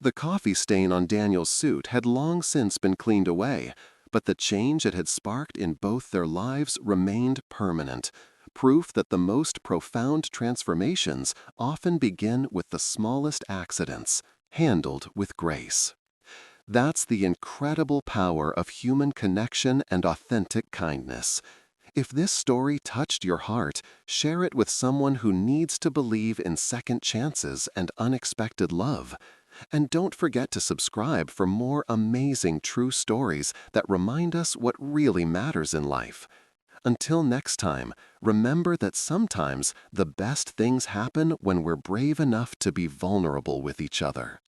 The coffee stain on Daniel's suit had long since been cleaned away, but the change it had sparked in both their lives remained permanent, proof that the most profound transformations often begin with the smallest accidents, handled with grace. That's the incredible power of human connection and authentic kindness. If this story touched your heart, share it with someone who needs to believe in second chances and unexpected love. And don't forget to subscribe for more amazing true stories that remind us what really matters in life. Until next time, remember that sometimes the best things happen when we're brave enough to be vulnerable with each other.